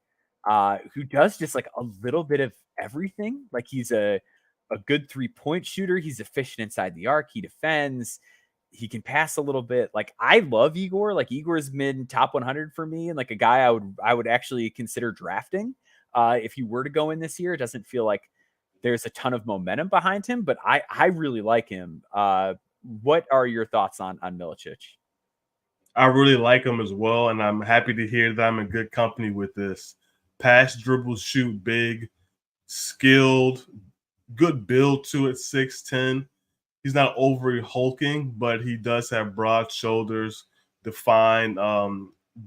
A: who does just like a little bit of everything. Like he's a good 3-point shooter. He's efficient inside the arc. He defends. He can pass a little bit. Like I love Igor. Like Igor's been top 100 for me, and like a guy I would actually consider drafting if you were to go in this year. It doesn't feel like there's a ton of momentum behind him, but I really like him. What are your thoughts on Milicic?
B: I really like him as well, and I'm happy to hear that I'm in good company with this. Pass, dribble, shoot, big, skilled, good build to it, 6'10". He's not overly hulking, but he does have broad shoulders, defined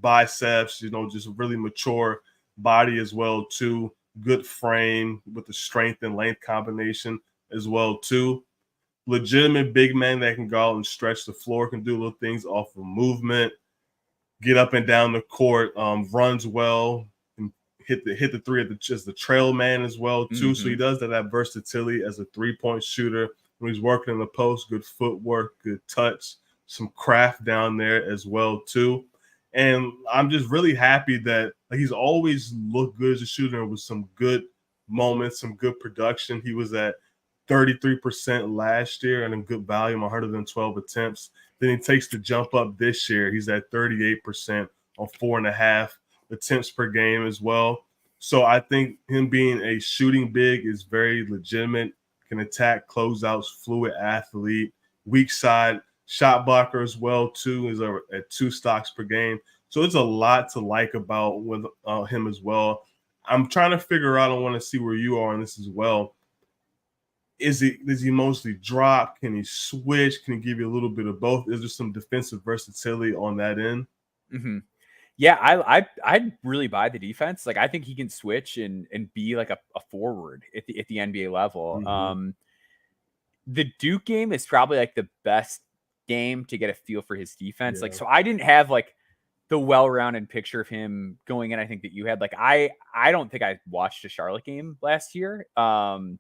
B: biceps, just really mature body as well, too. Good frame with the strength and length combination as well, too. Legitimate big man that can go out and stretch the floor, can do little things off of movement, get up and down the court, runs well, and hit the three as the trail man as well, too. Mm-hmm. So he does that versatility as a 3-point shooter. When he's working in the post, good footwork, good touch, some craft down there as well, too. And I'm just really happy that he's always looked good as a shooter with some good moments, some good production. He was at 33% last year and a good volume, 112 attempts. Then he takes the jump up this year. He's at 38% on 4.5 attempts per game as well. So I think him being a shooting big is very legitimate. Can attack, closeouts, fluid athlete, weak side shot blocker as well too. Is at 2 stocks per game. So there's a lot to like about with him as well. I'm trying to figure out. I want to see where you are on this as well. Does he mostly drop? Can he switch? Can he give you a little bit of both? Is there some defensive versatility on that end?
A: Mm-hmm. Yeah, I really buy the defense. Like I think he can switch and be like a forward at the NBA level. Mm-hmm. The Duke game is probably like the best game to get a feel for his defense. Yeah. Like so I didn't have like the well-rounded picture of him going in. I think that you had. Like I don't think I watched a Charlotte game last year. And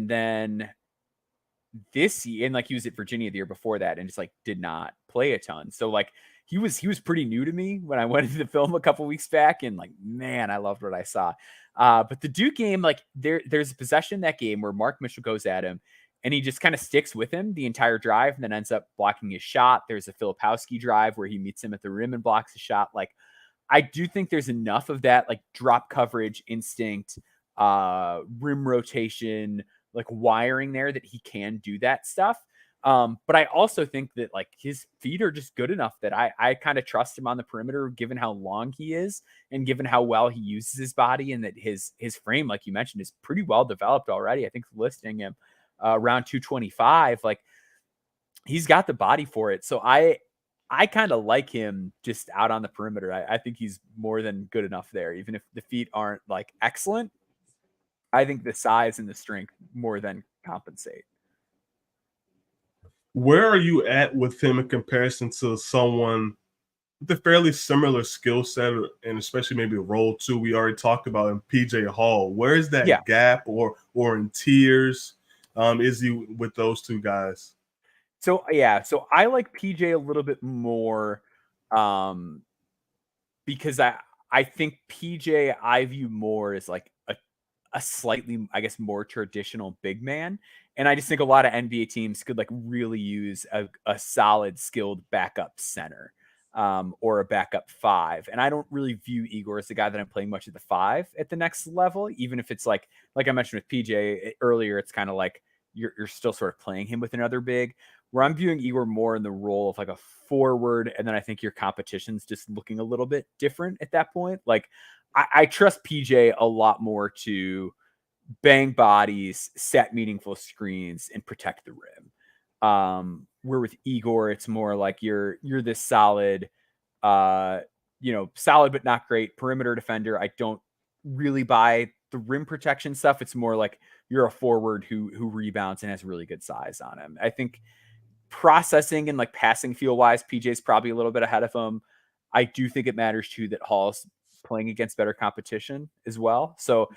A: then this year, and like he was at Virginia the year before that, and just like did not play a ton. So like he was pretty new to me when I went into the film a couple weeks back, and like man, I loved what I saw. But the Duke game, like there's a possession in that game where Mark Mitchell goes at him, and he just kind of sticks with him the entire drive, and then ends up blocking his shot. There's a Filipowski drive where he meets him at the rim and blocks a shot. Like I do think there's enough of that like drop coverage instinct, rim rotation, like wiring there that he can do that stuff. But I also think that like his feet are just good enough that I kind of trust him on the perimeter, given how long he is and given how well he uses his body, and that his frame, like you mentioned, is pretty well developed already. I think listing him around 225, like he's got the body for it. So I kind of like him just out on the perimeter. I think he's more than good enough there, even if the feet aren't like excellent. I think the size and the strength more than compensate.
B: Where are you at with him in comparison to someone with a fairly similar skill set, and especially maybe a role too? We already talked about in PJ Hall. Where is that gap, or in tiers? Is he with those two guys?
A: So I like PJ a little bit more, because I think PJ I view more as like a slightly, I guess, more traditional big man. And I just think a lot of NBA teams could like really use a solid, skilled backup center, or a backup 5. And I don't really view Igor as the guy that I'm playing much at the 5 at the next level, even if it's like I mentioned with PJ earlier, it's kind of like you're still sort of playing him with another big, where I'm viewing Igor more in the role of like a forward. And then I think your competition's just looking a little bit different at that point. Like I trust PJ a lot more to bang bodies, set meaningful screens, and protect the rim. Where with Igor, it's more like you're this solid, solid but not great perimeter defender. I don't really buy the rim protection stuff. It's more like you're a forward who rebounds and has really good size on him. I think processing and like passing feel wise, PJ's probably a little bit ahead of him. I do think it matters too that Hall's playing against better competition as well. So I'm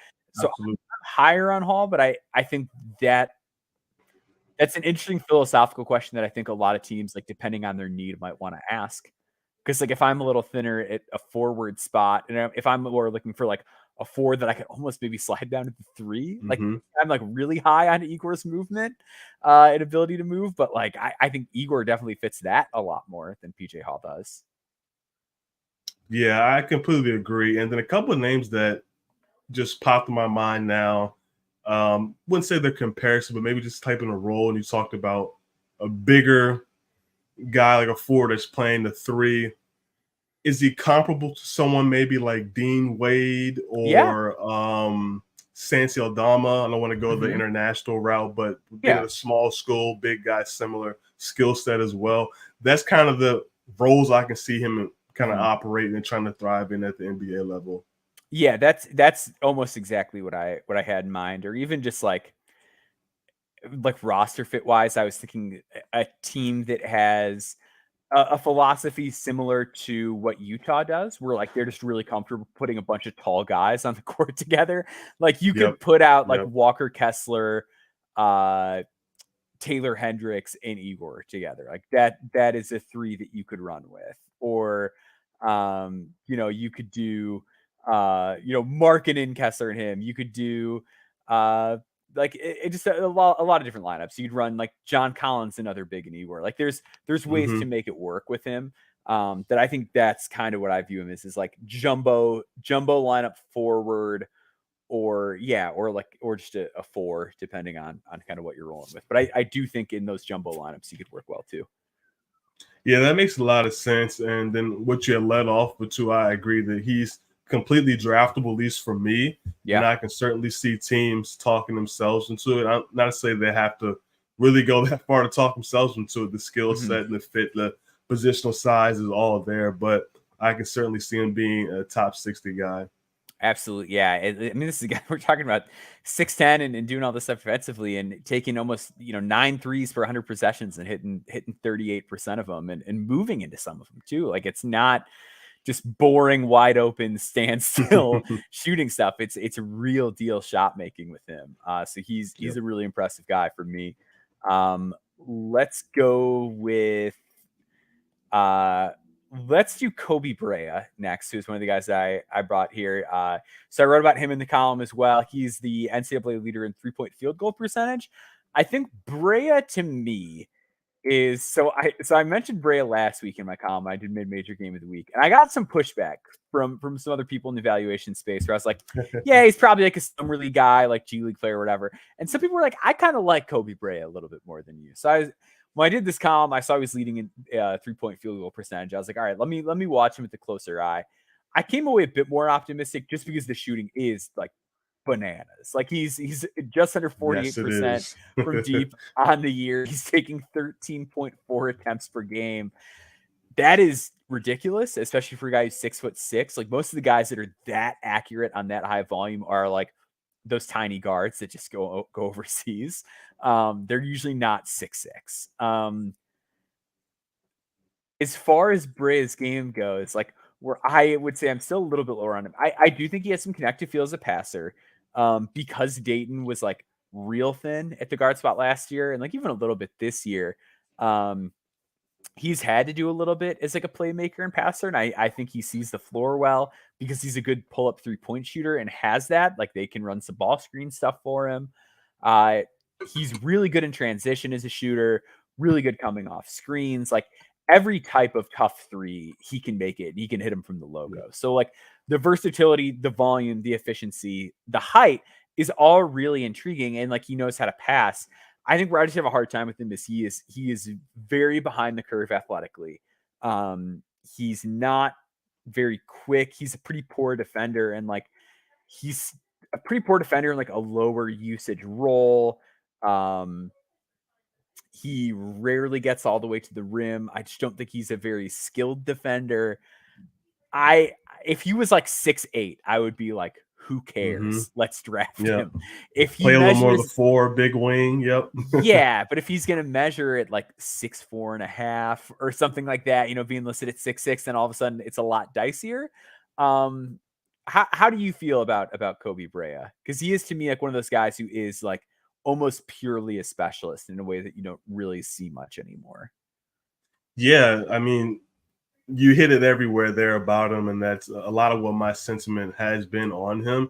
B: Absolutely.
A: higher on Hall, but I think that's an interesting philosophical question that I think a lot of teams, like depending on their need, might want to ask. Because like if I'm a little thinner at a forward spot, and if I'm more looking for like a forward that I could almost maybe slide down to the 3, like
B: Mm-hmm.
A: I'm like really high on Igor's movement and ability to move, but like I think Igor definitely fits that a lot more than PJ Hall does.
B: Yeah, I completely agree. And then a couple of names that just popped in my mind now. Wouldn't say they're comparison, but maybe just type in a role. And you talked about a bigger guy, like a forward that's playing the 3. Is he comparable to someone maybe like Dean Wade
A: Yeah.
B: or Santi Aldama? I don't want to go the
A: Mm-hmm.
B: international route, but being
A: Yeah.
B: at a small school, big guy, similar skill set as well. That's kind of the roles I can see him kind of
A: Mm-hmm.
B: operating and trying to thrive in at the NBA level.
A: Yeah, that's almost exactly what I had in mind, or even just like roster fit wise, I was thinking a team that has a philosophy similar to what Utah does, where like they're just really comfortable putting a bunch of tall guys on the court together. Like you
B: Yep.
A: could put out like
B: Yep.
A: Walker Kessler, uh, Taylor Hendricks, and Igor together. Like that is a 3 that you could run with. Or you could do Markkanen, Kessler, and him. You could do like it just a lot of different lineups. You'd run like John Collins, another big and Igor. Like there's ways
B: Mm-hmm.
A: to make it work with him. That I think that's kind of what I view him as, is like jumbo lineup forward, or just a 4, depending on kind of what you're rolling with. But I do think in those jumbo lineups he could work well too.
B: Yeah, that makes a lot of sense. And then what you had led off with too, I agree that he's completely draftable, at least for me. And
A: Yeah.
B: I can certainly see teams talking themselves into it. I'm not to say they have to really go that far to talk themselves into it. The skill
A: Mm-hmm.
B: set and the fit, the positional size is all there. But I can certainly see him being a top 60 guy.
A: Absolutely. Yeah. I mean, this is a guy we're talking about 6'10" and doing all this stuff offensively and taking almost, 9 threes for 100 possessions and hitting 38% of them and moving into some of them too. Like it's not just boring, wide open, standstill shooting stuff. It's a real deal shot making with him. So he's
B: Yep.
A: a really impressive guy for me. Let's go with let's do Kobe Brea next, who's one of the guys that I brought here. So I wrote about him in the column as well. He's the NCAA leader in 3-point field goal percentage. I think Brea to me is so I mentioned Brea last week in my column. I did mid-major game of the week, and I got some pushback from some other people in the evaluation space where I was like, yeah, he's probably like a summer league guy, like G League player or whatever. And some people were like, I kind of like Kobe Brea a little bit more than you. So when I did this column, I saw he was leading in 3-point field goal percentage. I was like, all right, let me watch him with a closer eye. I came away a bit more optimistic just because the shooting is like bananas. Like he's just under
B: Yes, it
A: 48%
B: is.
A: from deep on the year. He's taking 13.4 attempts per game. That is ridiculous, especially for a guy who's 6'6". Like most of the guys that are that accurate on that high volume are like those tiny guards that just go overseas. They're usually not 6'6". As far as Brea's game goes, like where I would say I'm still a little bit lower on him. I do think he has some connected feel as a passer. Because Dayton was like real thin at the guard spot last year and like even a little bit this year. He's had to do a little bit as like a playmaker and passer. And I think he sees the floor well because he's a good pull-up 3-point shooter and has that. Like they can run some ball screen stuff for him. He's really good in transition as a shooter, really good coming off screens. Like every type of tough 3, he can make it. He can hit them from the logo. So like the versatility, the volume, the efficiency, the height is all really intriguing. And like he knows how to pass. I think where I just have a hard time with him is he is very behind the curve athletically. He's not very quick. He's a pretty poor defender, and like he's a pretty poor defender in like a lower usage role. He rarely gets all the way to the rim. I just don't think he's a very skilled defender. If he was like 6'8", I would be like, who
B: Mm-hmm.
A: cares? Let's draft
B: Yeah.
A: him. If he
B: Play a little more of the
A: measures
B: 4, big wing. Yep.
A: yeah, but if he's gonna measure at like 6'4.5" or something like that, being listed at 6'6", then all of a sudden it's a lot dicier. How do you feel about Kobe Brea? Because he is to me like one of those guys who is like almost purely a specialist in a way that you don't really see much anymore.
B: Yeah, I mean, you hit it everywhere there about him, and that's a lot of what my sentiment has been on him.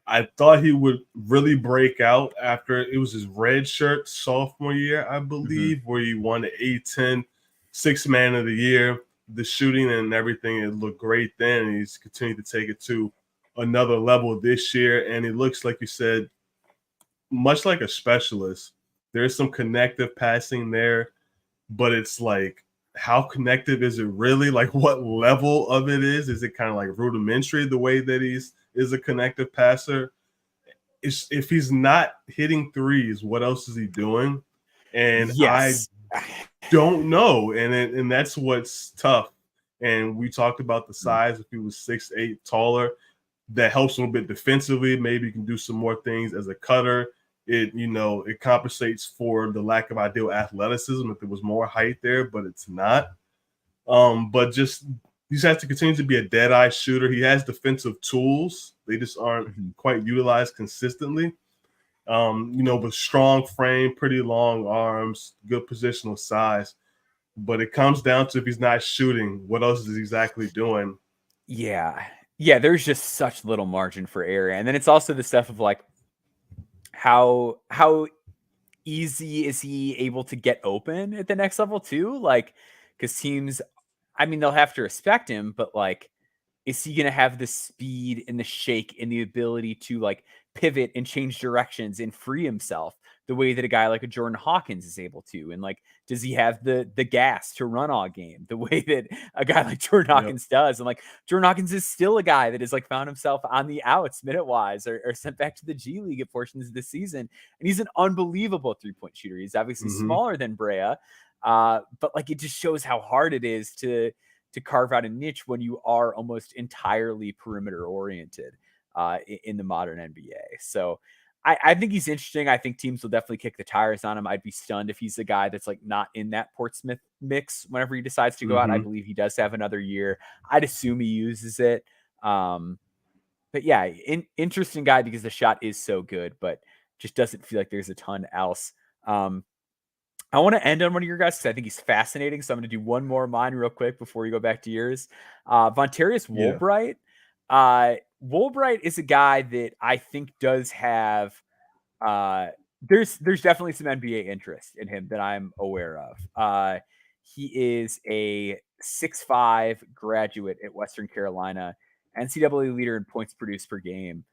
B: I thought he would really break out after it was his red shirt sophomore year, I
A: Mhm.
B: believe, where he won the A10 sixth man of the year. The shooting and everything, it looked great then, and he's continued to take it to another level this year. And it looks like you said, much like a specialist. There's some connective passing there, but it's like, how connective is it really? Like, what level of it is? Is it kind of like rudimentary the way that he's is a connective passer? If he's not hitting threes, what else is he doing? And I
A: Yes.
B: don't know, and that's what's tough. And we talked about the size. If he was 6'8" taller, that helps a little bit defensively. Maybe you can do some more things as a cutter. It compensates for the lack of ideal athleticism if there was more height there, but it's not. But just he just has to continue to be a dead eye shooter. He has defensive tools; they just aren't
A: Mhm.
B: quite utilized consistently. But strong frame, pretty long arms, good positional size. But it comes down to if he's not shooting, what else is he exactly doing?
A: Yeah. Yeah, there's just such little margin for error. And then it's also the stuff of like how easy is he able to get open at the next level too? Like, because teams, I mean, they'll have to respect him, but like, is he going to have the speed and the shake and the ability to like pivot and change directions and free himself the way that a guy like a Jordan Hawkins is able to? And like, does he have the gas to run all game the way that a guy like Jordan
B: Yep.
A: Hawkins does? And like, Jordan Hawkins is still a guy that has like found himself on the outs minute wise or sent back to the G League at portions of the season. And he's an unbelievable 3-point shooter. He's obviously
B: Mm-hmm.
A: smaller than Brea, but like, it just shows how hard it is to carve out a niche when you are almost entirely perimeter oriented in the modern NBA. So I think he's interesting. I think teams will definitely kick the tires on him. I'd be stunned if he's the guy that's like not in that Portsmouth mix whenever he decides to go out. I
B: Mm-hmm.
A: believe he does have another year. I'd assume he uses it. But yeah, interesting guy because the shot is so good, but just doesn't feel like there's a ton else. I want to end on one of your guys because I think he's fascinating. So I'm going to do one more of mine real quick before you go back to yours. Vonius
B: Yeah.
A: Woolbright. Woolbright is a guy that I think does have. There's definitely some NBA interest in him that I'm aware of. He is a 6'5" graduate at Western Carolina, NCAA leader in points produced per game.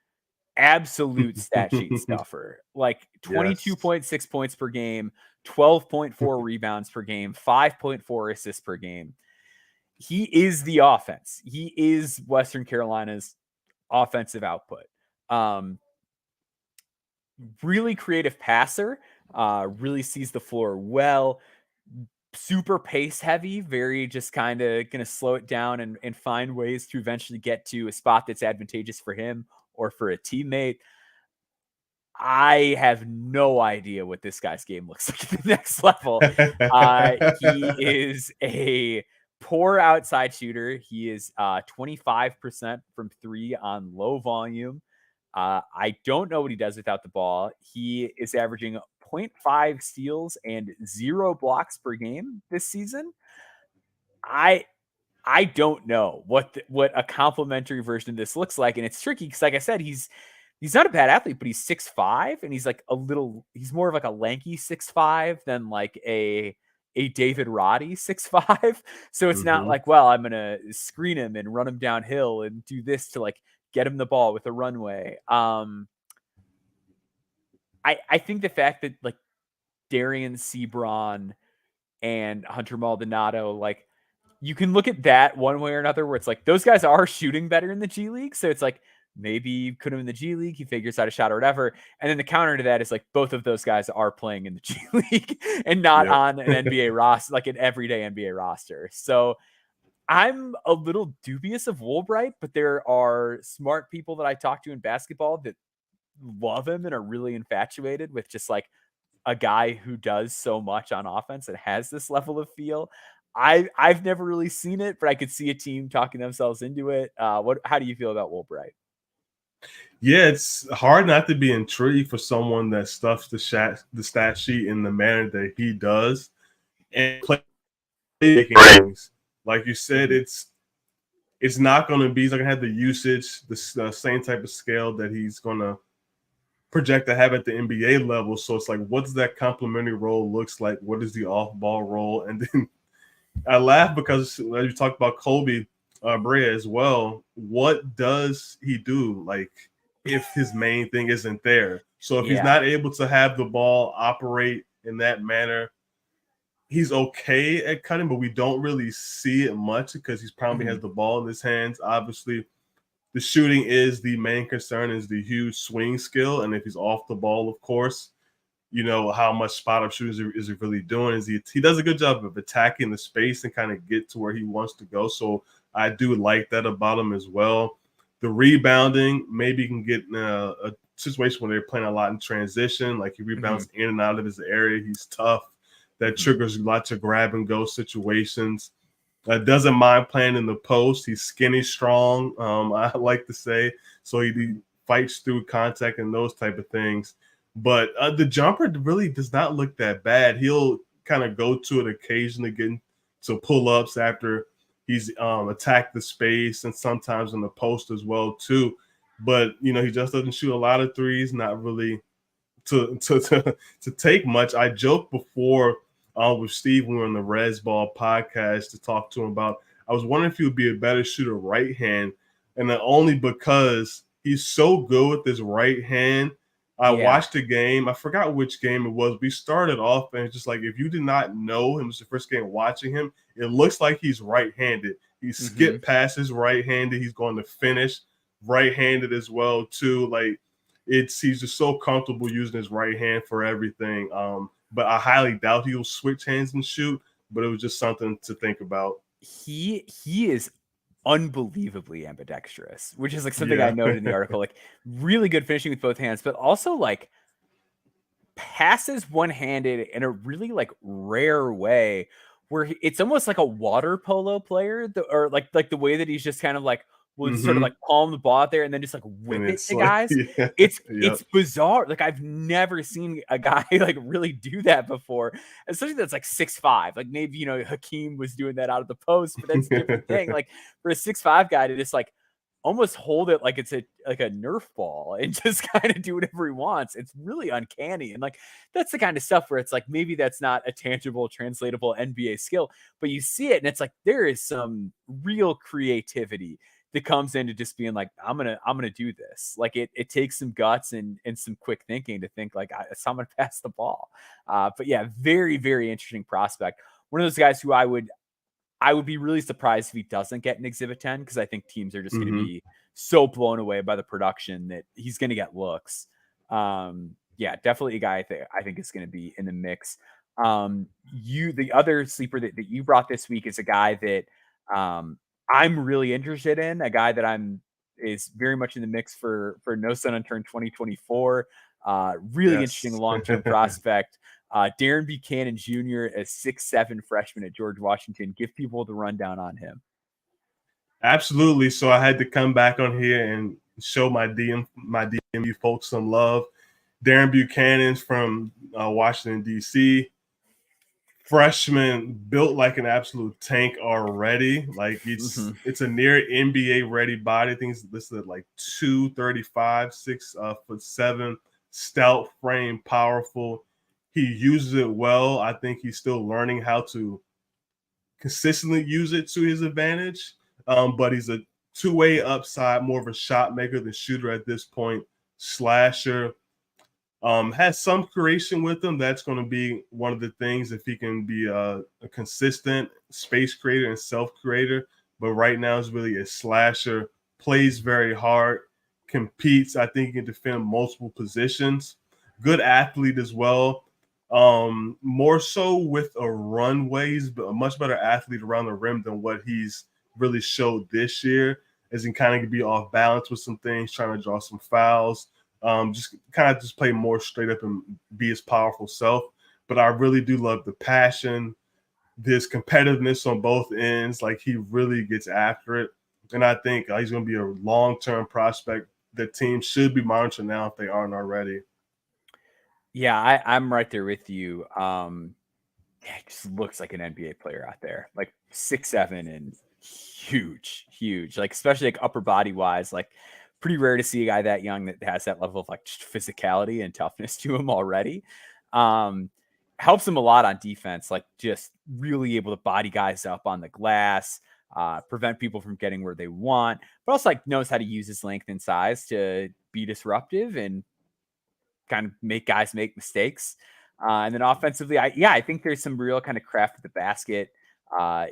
A: Absolute stat sheet stuffer. Like
B: Yes.
A: 22.6 points per game, 12.4 rebounds per game, 5.4 assists per game. He is the offense. He is Western Carolina's offensive output. Really creative passer, really sees the floor well, super pace heavy, very just kind of going to slow it down and find ways to eventually get to a spot that's advantageous for him or for a teammate. I have no idea what this guy's game looks like at the next level. He is a poor outside shooter. He is 25% from three on low volume. I don't know what he does without the ball. He is averaging 0.5 steals and 0 blocks per game this season. I don't know what a complimentary version of this looks like, and it's tricky because, like I said, he's not a bad athlete, but he's 6'5", and he's like he's more of like a lanky 6'5" than like a David Roddy 6'5". So it's not
B: Mm-hmm.
A: like, well, I'm gonna screen him and run him downhill and do this to like get him the ball with a runway. I think the fact that like Darian Sebron and Hunter Maldonado, like, you can look at that one way or another where it's like those guys are shooting better in the G League. So it's like maybe put him in the G League. He figures out a shot or whatever. And then the counter to that is like both of those guys are playing in the G League and not on an NBA roster, like an everyday NBA roster. So I'm a little dubious of Woolbright, but there are smart people that I talk to in basketball that love him and are really infatuated with just like a guy who does so much on offense and has this level of feel. I've never really seen it, but I could see a team talking themselves into it. How do you feel about Woolbright?
B: Yeah, it's hard not to be intrigued for someone that stuffs the stat sheet in the manner that he does and play things. Like you said, it's not going to be, he's not going to have the usage, the same type of scale that he's going to project to have at the NBA level. So it's like, what does that complementary role looks like? What is the off-ball role? And then I laugh because as you talked about Kobe Bryant as well, what does he do? Like, if his main thing isn't there. So if he's not able to have the ball operate in that manner, he's okay at cutting, but we don't really see it much because he's probably has the ball in his hands. Obviously, the shooting is the main concern, is the huge swing skill. And if he's off the ball, of course, you know, how much spot-up shooting is he really doing? Is he does a good job of attacking the space and kind of get to where he wants to go. So I do like that about him as well. The rebounding, maybe you can get in a situation where they're playing a lot in transition, like he rebounds in and out of his area. He's tough. That triggers lots of grab-and-go situations. Doesn't mind playing in the post. He's skinny, strong, I like to say. So he fights through contact and those type of things. But the jumper really does not look that bad. He'll kind of go to it occasionally, getting to pull-ups after he's attacked the space and sometimes in the post as well, too. But, you know, he just doesn't shoot a lot of threes, not really to take much. I joked before with Steve when we were on the Reds Ball podcast to talk to him about, I was wondering if he would be a better shooter right hand, and then only because he's so good with his right hand. I watched a game. I forgot which game it was. We started off, and it's just like, if you did not know him, it was the first game watching him, it looks like he's right-handed. He skipped passes right-handed. He's going to finish right-handed as well, too. Like, he's just so comfortable using his right hand for everything. But I highly doubt he'll switch hands and shoot, but it was just something to think about.
A: He is unbelievably ambidextrous, which is like something I noted in the article, like really good finishing with both hands, but also like passes one-handed in a really like rare way where it's almost like a water polo player, or like the way that he's just kind of like, will sort of like palm the ball out there and then just like whip it to guys. It's bizarre. Like, I've never seen a guy like really do that before, especially that's like 6'5". Like, maybe, you know, Hakeem was doing that out of the post, but that's a different thing. Like, for a 6'5" guy to just like almost hold it like it's a Nerf ball and just kind of do whatever he wants, it's really uncanny. And like, that's the kind of stuff where it's like, maybe that's not a tangible, translatable NBA skill, but you see it and it's like, there is some real creativity that comes into just being like, I'm gonna do this. Like, it takes some guts and some quick thinking to think like, I'm gonna pass the ball. But yeah, very, very interesting prospect. One of those guys who I would be really surprised if he doesn't get an Exhibit 10, because I think teams are just going to be so blown away by the production that he's going to get looks. Yeah, definitely a guy I think is going to be in the mix. The other sleeper that you brought this week is a guy that I'm really interested in, a guy that is very much in the mix for No Sun Unturned 2024. Really interesting long-term prospect. Darren Buchanan Jr., a 6'7" freshman at George Washington. Give people the rundown on him.
B: Absolutely. So I had to come back on here and show my DMU folks some love. Darren Buchanan's from Washington, D.C. Freshman, built like an absolute tank already. Like, it's a near NBA ready body. I think it's listed at like 235, 6'7", stout frame, powerful. He uses it well. I think he's still learning how to consistently use it to his advantage. But he's a two-way upside, more of a shot maker than shooter at this point. Slasher. Has some creation with him. That's going to be one of the things, if he can be a consistent space creator and self-creator. But right now is really a slasher. Plays very hard. competes. I think he can defend multiple positions. Good athlete as well. More so with a runway. He's a much better athlete around the rim than what he's really showed this year, as he kind of be off balance with some things, trying to draw some fouls. Just kind of just play more straight up and be his powerful self. But I really do love the passion, this competitiveness on both ends. Like, he really gets after it. And I think he's going to be a long-term prospect that teams should be monitoring now if they aren't already.
A: Yeah, I'm right there with you. It just looks like an NBA player out there, like 6'7" and huge, like especially like upper body wise, like pretty rare to see a guy that young that has that level of like just physicality and toughness to him already. Helps him a lot on defense, like just really able to body guys up on the glass, prevent people from getting where they want, but also like knows how to use his length and size to be disruptive and kind of make guys make mistakes. And then offensively, I think there's some real kind of craft at the basket.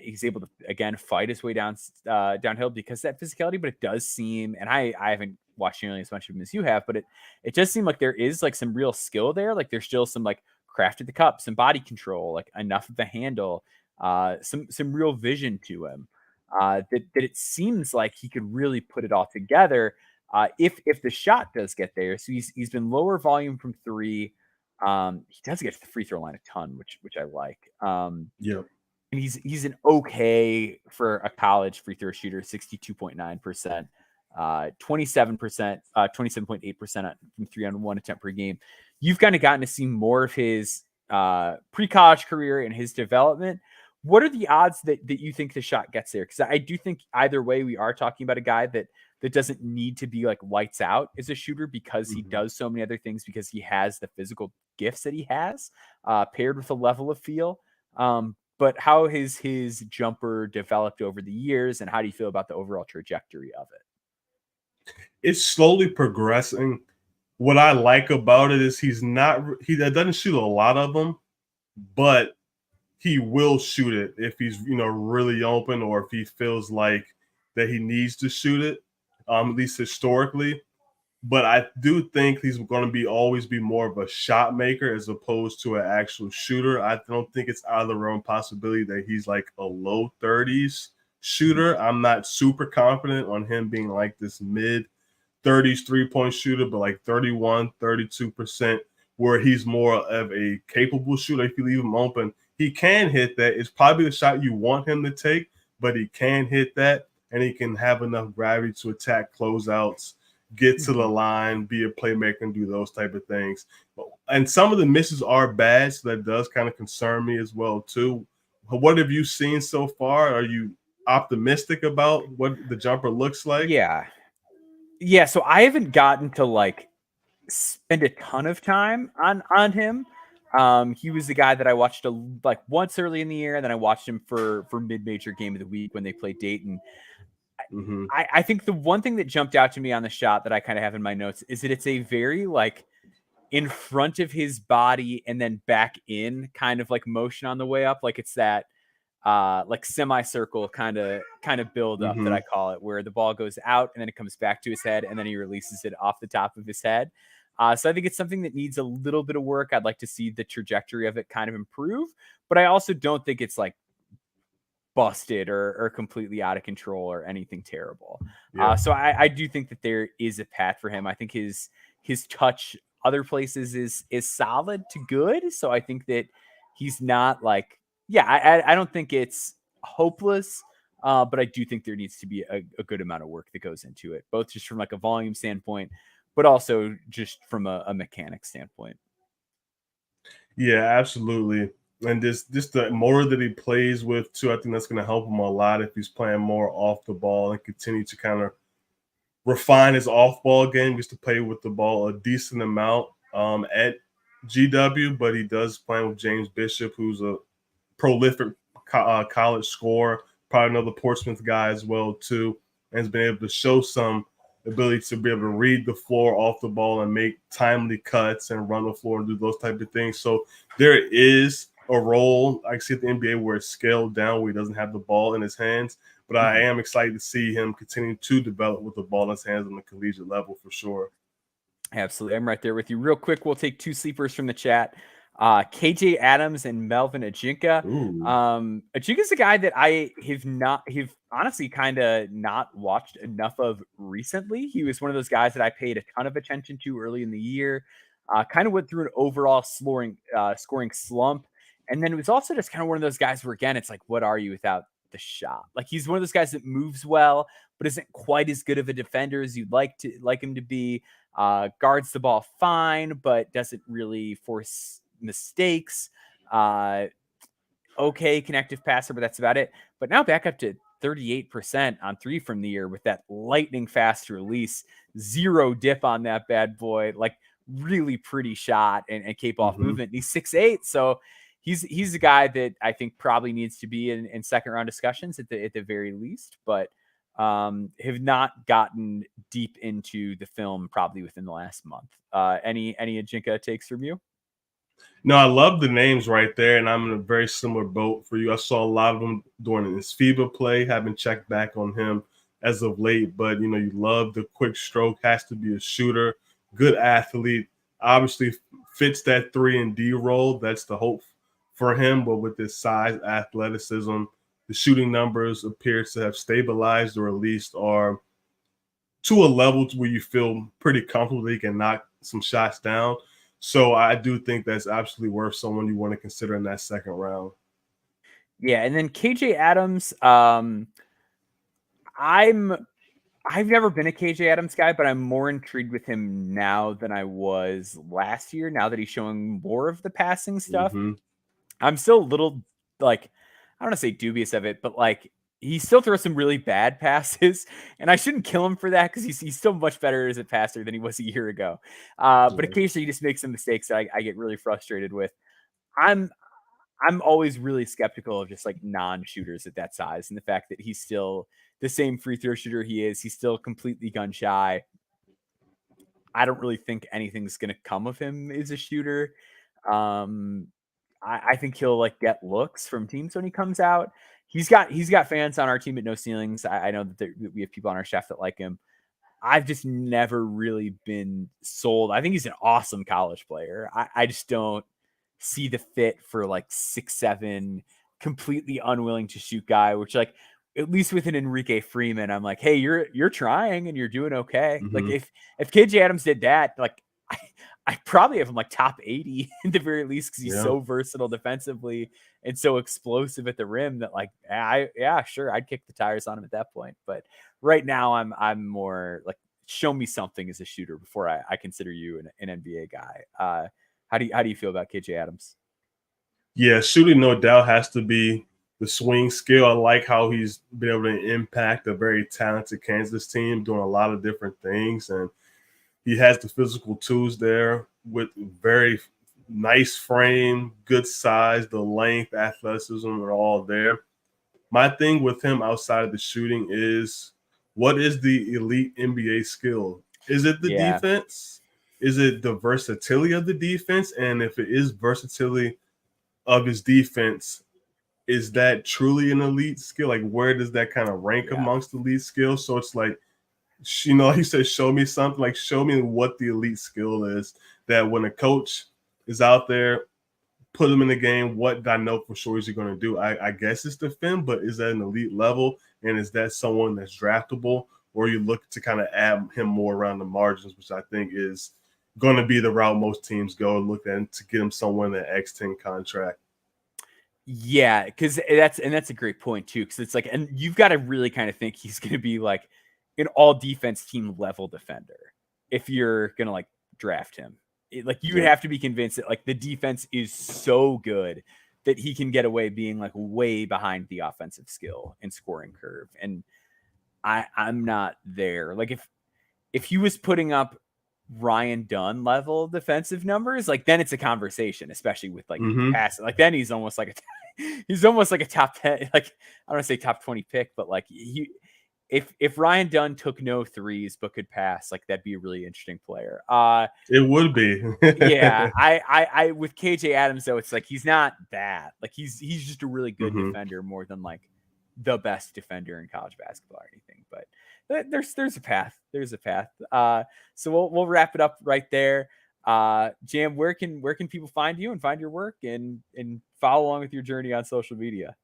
A: He's able to, again, fight his way downhill because of that physicality, but it does seem, and I haven't watched nearly as much of him as you have, but it does seem like there is like some real skill there. Like there's still some like craft at the cup, some body control, like enough of the handle, some real vision to him. That it seems like he could really put it all together if the shot does get there. So he's been lower volume from three. He does get to the free throw line a ton, which I like.
B: Yeah.
A: And he's an okay for a college free throw shooter, 62.9%, 27%, 27.8% from 3-on-1 attempt per game. You've kind of gotten to see more of his pre-college career and his development. What are the odds that you think the shot gets there? Because I do think either way, we are talking about a guy that doesn't need to be like lights out as a shooter because he does so many other things, because he has the physical gifts that he has, paired with a level of feel. But how has his jumper developed over the years, and how do you feel about the overall trajectory of it?
B: It's slowly progressing. What I like about it is he doesn't shoot a lot of them, but he will shoot it if he's, really open, or if he feels like that he needs to shoot it, at least historically. But I do think he's going to always be more of a shot maker as opposed to an actual shooter. I don't think it's out of the realm possibility that he's like a low 30s shooter. I'm not super confident on him being like this mid 30s 3-point shooter, but like 31, 32%, where he's more of a capable shooter. If you leave him open, he can hit that. It's probably the shot you want him to take, but he can hit that, and he can have enough gravity to attack closeouts, get to the line, be a playmaker, and do those type of things. And some of the misses are bad, so that does kind of concern me as well too. What have you seen so far? Are you optimistic about what the jumper looks like?
A: Yeah. So I haven't gotten to like spend a ton of time on him. He was the guy that I watched like once early in the year, and then I watched him for mid-major game of the week when they played Dayton. I think the one thing that jumped out to me on the shot that I kind of have in my notes is that it's a very like in front of his body and then back in kind of like motion on the way up. Like it's that like semicircle kind of build up that I call it, where the ball goes out and then it comes back to his head and then he releases it off the top of his head. So I think it's something that needs a little bit of work. I'd like to see the trajectory of it kind of improve, but I also don't think it's like busted or completely out of control or anything terrible. So I do think that there is a path for him. I think his touch other places is solid to good. So I think that he's not like, I don't think it's hopeless, but I do think there needs to be a good amount of work that goes into it, both just from like a volume standpoint, but also just from a mechanic standpoint.
B: Yeah, absolutely. And just the more that he plays with too, I think that's going to help him a lot if he's playing more off the ball and continue to kind of refine his off ball game. He used to play with the ball a decent amount at GW, but he does play with James Bishop, who's a prolific college scorer, probably another Portsmouth guy as well too, and has been able to show some ability to be able to read the floor off the ball and make timely cuts and run the floor and do those type of things. So there is a role I see at the NBA where it's scaled down, where he doesn't have the ball in his hands. But I am excited to see him continue to develop with the ball in his hands on the collegiate level for sure.
A: Absolutely. I'm right there with you. Real quick, we'll take two sleepers from the chat. KJ Adams and Melvin Ajinka. Ajinka's a guy that I have honestly kind of not watched enough of recently. He was one of those guys that I paid a ton of attention to early in the year. Kind of went through an overall scoring slump. And then it was also just kind of one of those guys where, again, it's like, what are you without the shot? Like, he's one of those guys that moves well, but isn't quite as good of a defender as you'd like him to be. Guards the ball fine, but doesn't really force mistakes. Okay, connective passer, but that's about it. But now back up to 38% on three from the year with that lightning fast release. Zero dip on that bad boy. Like, really pretty shot and cape off movement. And he's 6'8", so he's a guy that I think probably needs to be in second round discussions at the very least, but have not gotten deep into the film probably within the last month. Any Ajinka takes from you?
B: No, I love the names right there, and I'm in a very similar boat for you. I saw a lot of them during his FIBA play. Haven't checked back on him as of late, but you love the quick stroke. Has to be a shooter, good athlete. Obviously fits that 3-and-D role. That's the hope for him. But with his size, athleticism, the shooting numbers appear to have stabilized, or at least are to a level where you feel pretty comfortable that he can knock some shots down. So I do think that's absolutely worth someone you want to consider in that second round.
A: Yeah, and then KJ Adams, I've never been a KJ Adams guy, but I'm more intrigued with him now than I was last year, now that he's showing more of the passing stuff. I'm still a little, like, I don't want to say dubious of it, but like, he still throws some really bad passes, and I shouldn't kill him for that because he's still much better as a passer than he was a year ago. But occasionally he just makes some mistakes that I get really frustrated with. I'm always really skeptical of just like non-shooters at that size, and the fact that he's still the same free throw shooter he is. He's still completely gun shy. I don't really think anything's going to come of him as a shooter. I think he'll like get looks from teams when he comes out. He's got fans on our team at No Ceilings. I know that we have people on our staff that like him. I've just never really been sold. I think he's an awesome college player. I just don't see the fit for like 6'7", completely unwilling to shoot guy, which like at least with an Enrique Freeman, I'm like, hey, you're trying and you're doing okay. Like if KJ Adams did that, like I probably have him like top 80 at the very least, because he's so versatile defensively and so explosive at the rim that like, sure, I'd kick the tires on him at that point. But right now I'm more like, show me something as a shooter before I consider you an NBA guy. How do you feel about KJ Adams?
B: Yeah, shooting no doubt has to be the swing skill. I like how he's been able to impact a very talented Kansas team doing a lot of different things, and he has the physical tools there with very nice frame, good size, the length, athleticism are all there. My thing with him outside of the shooting is, what is the elite NBA skill? Is it the defense? Is it the versatility of the defense? And if it is versatility of his defense, is that truly an elite skill? Like, where does that kind of rank amongst the elite skills? So it's like, he said, show me something. Like, show me what the elite skill is, that when a coach is out there, put him in the game, what I know for sure is he going to do? I guess it's defend, but is that an elite level? And is that someone that's draftable? Or you look to kind of add him more around the margins, which I think is going to be the route most teams go, look at to get him somewhere in the X10 contract.
A: Yeah, because that's a great point too. Because it's like, and you've got to really kind of think he's going to be like an all defense team level defender if you're going to like draft him. Like, you would have to be convinced that like the defense is so good that he can get away being like way behind the offensive skill and scoring curve. And I'm not there. Like, if he was putting up Ryan Dunn level defensive numbers, like, then it's a conversation, especially with like passing. Like, then he's almost like a top 10, like, I don't want to say top 20 pick, but like if Ryan Dunn took no threes but could pass, like that'd be a really interesting player.
B: It would be.
A: Yeah, I with KJ Adams though, it's like he's not that. Like he's just a really good defender more than like the best defender in college basketball or anything. But there's a path. There's a path. So we'll wrap it up right there. Jam, where can people find you and find your work and follow along with your journey on social media?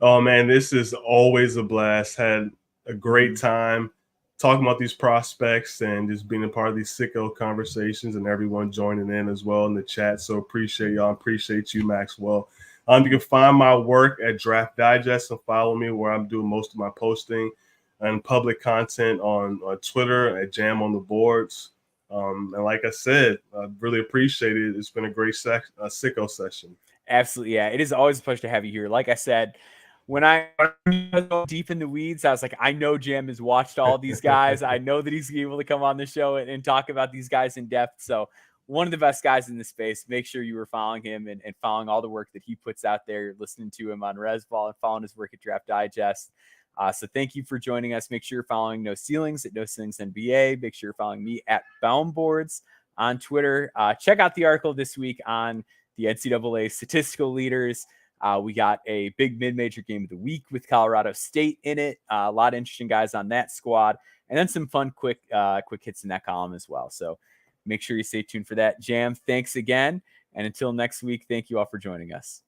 B: Oh man, this is always a blast. Had a great time talking about these prospects and just being a part of these sicko conversations and everyone joining in as well in the chat. So appreciate y'all. Appreciate you, Maxwell. You can find my work at Draft Digest and follow me where I'm doing most of my posting and public content on Twitter at Jam on the Boards. And like I said, I really appreciate it. It's been a great sicko session.
A: Absolutely. Yeah. It is always a pleasure to have you here. Like I said, when I go deep in the weeds, I was like, I know Jam has watched all these guys. I know that he's able to come on the show and talk about these guys in depth. So one of the best guys in the space. Make sure you were following him and following all the work that he puts out there, listening to him on Resball and following his work at Draft Digest. So thank you for joining us. Make sure you're following No Ceilings at No Ceilings NBA. Make sure you're following me at Boundboards on Twitter. Check out the article this week on the NCAA statistical leaders. We got a big mid-major game of the week with Colorado State in it. A lot of interesting guys on that squad. And then some fun, quick hits in that column as well. So make sure you stay tuned for that. Jam, thanks again. And until next week, thank you all for joining us.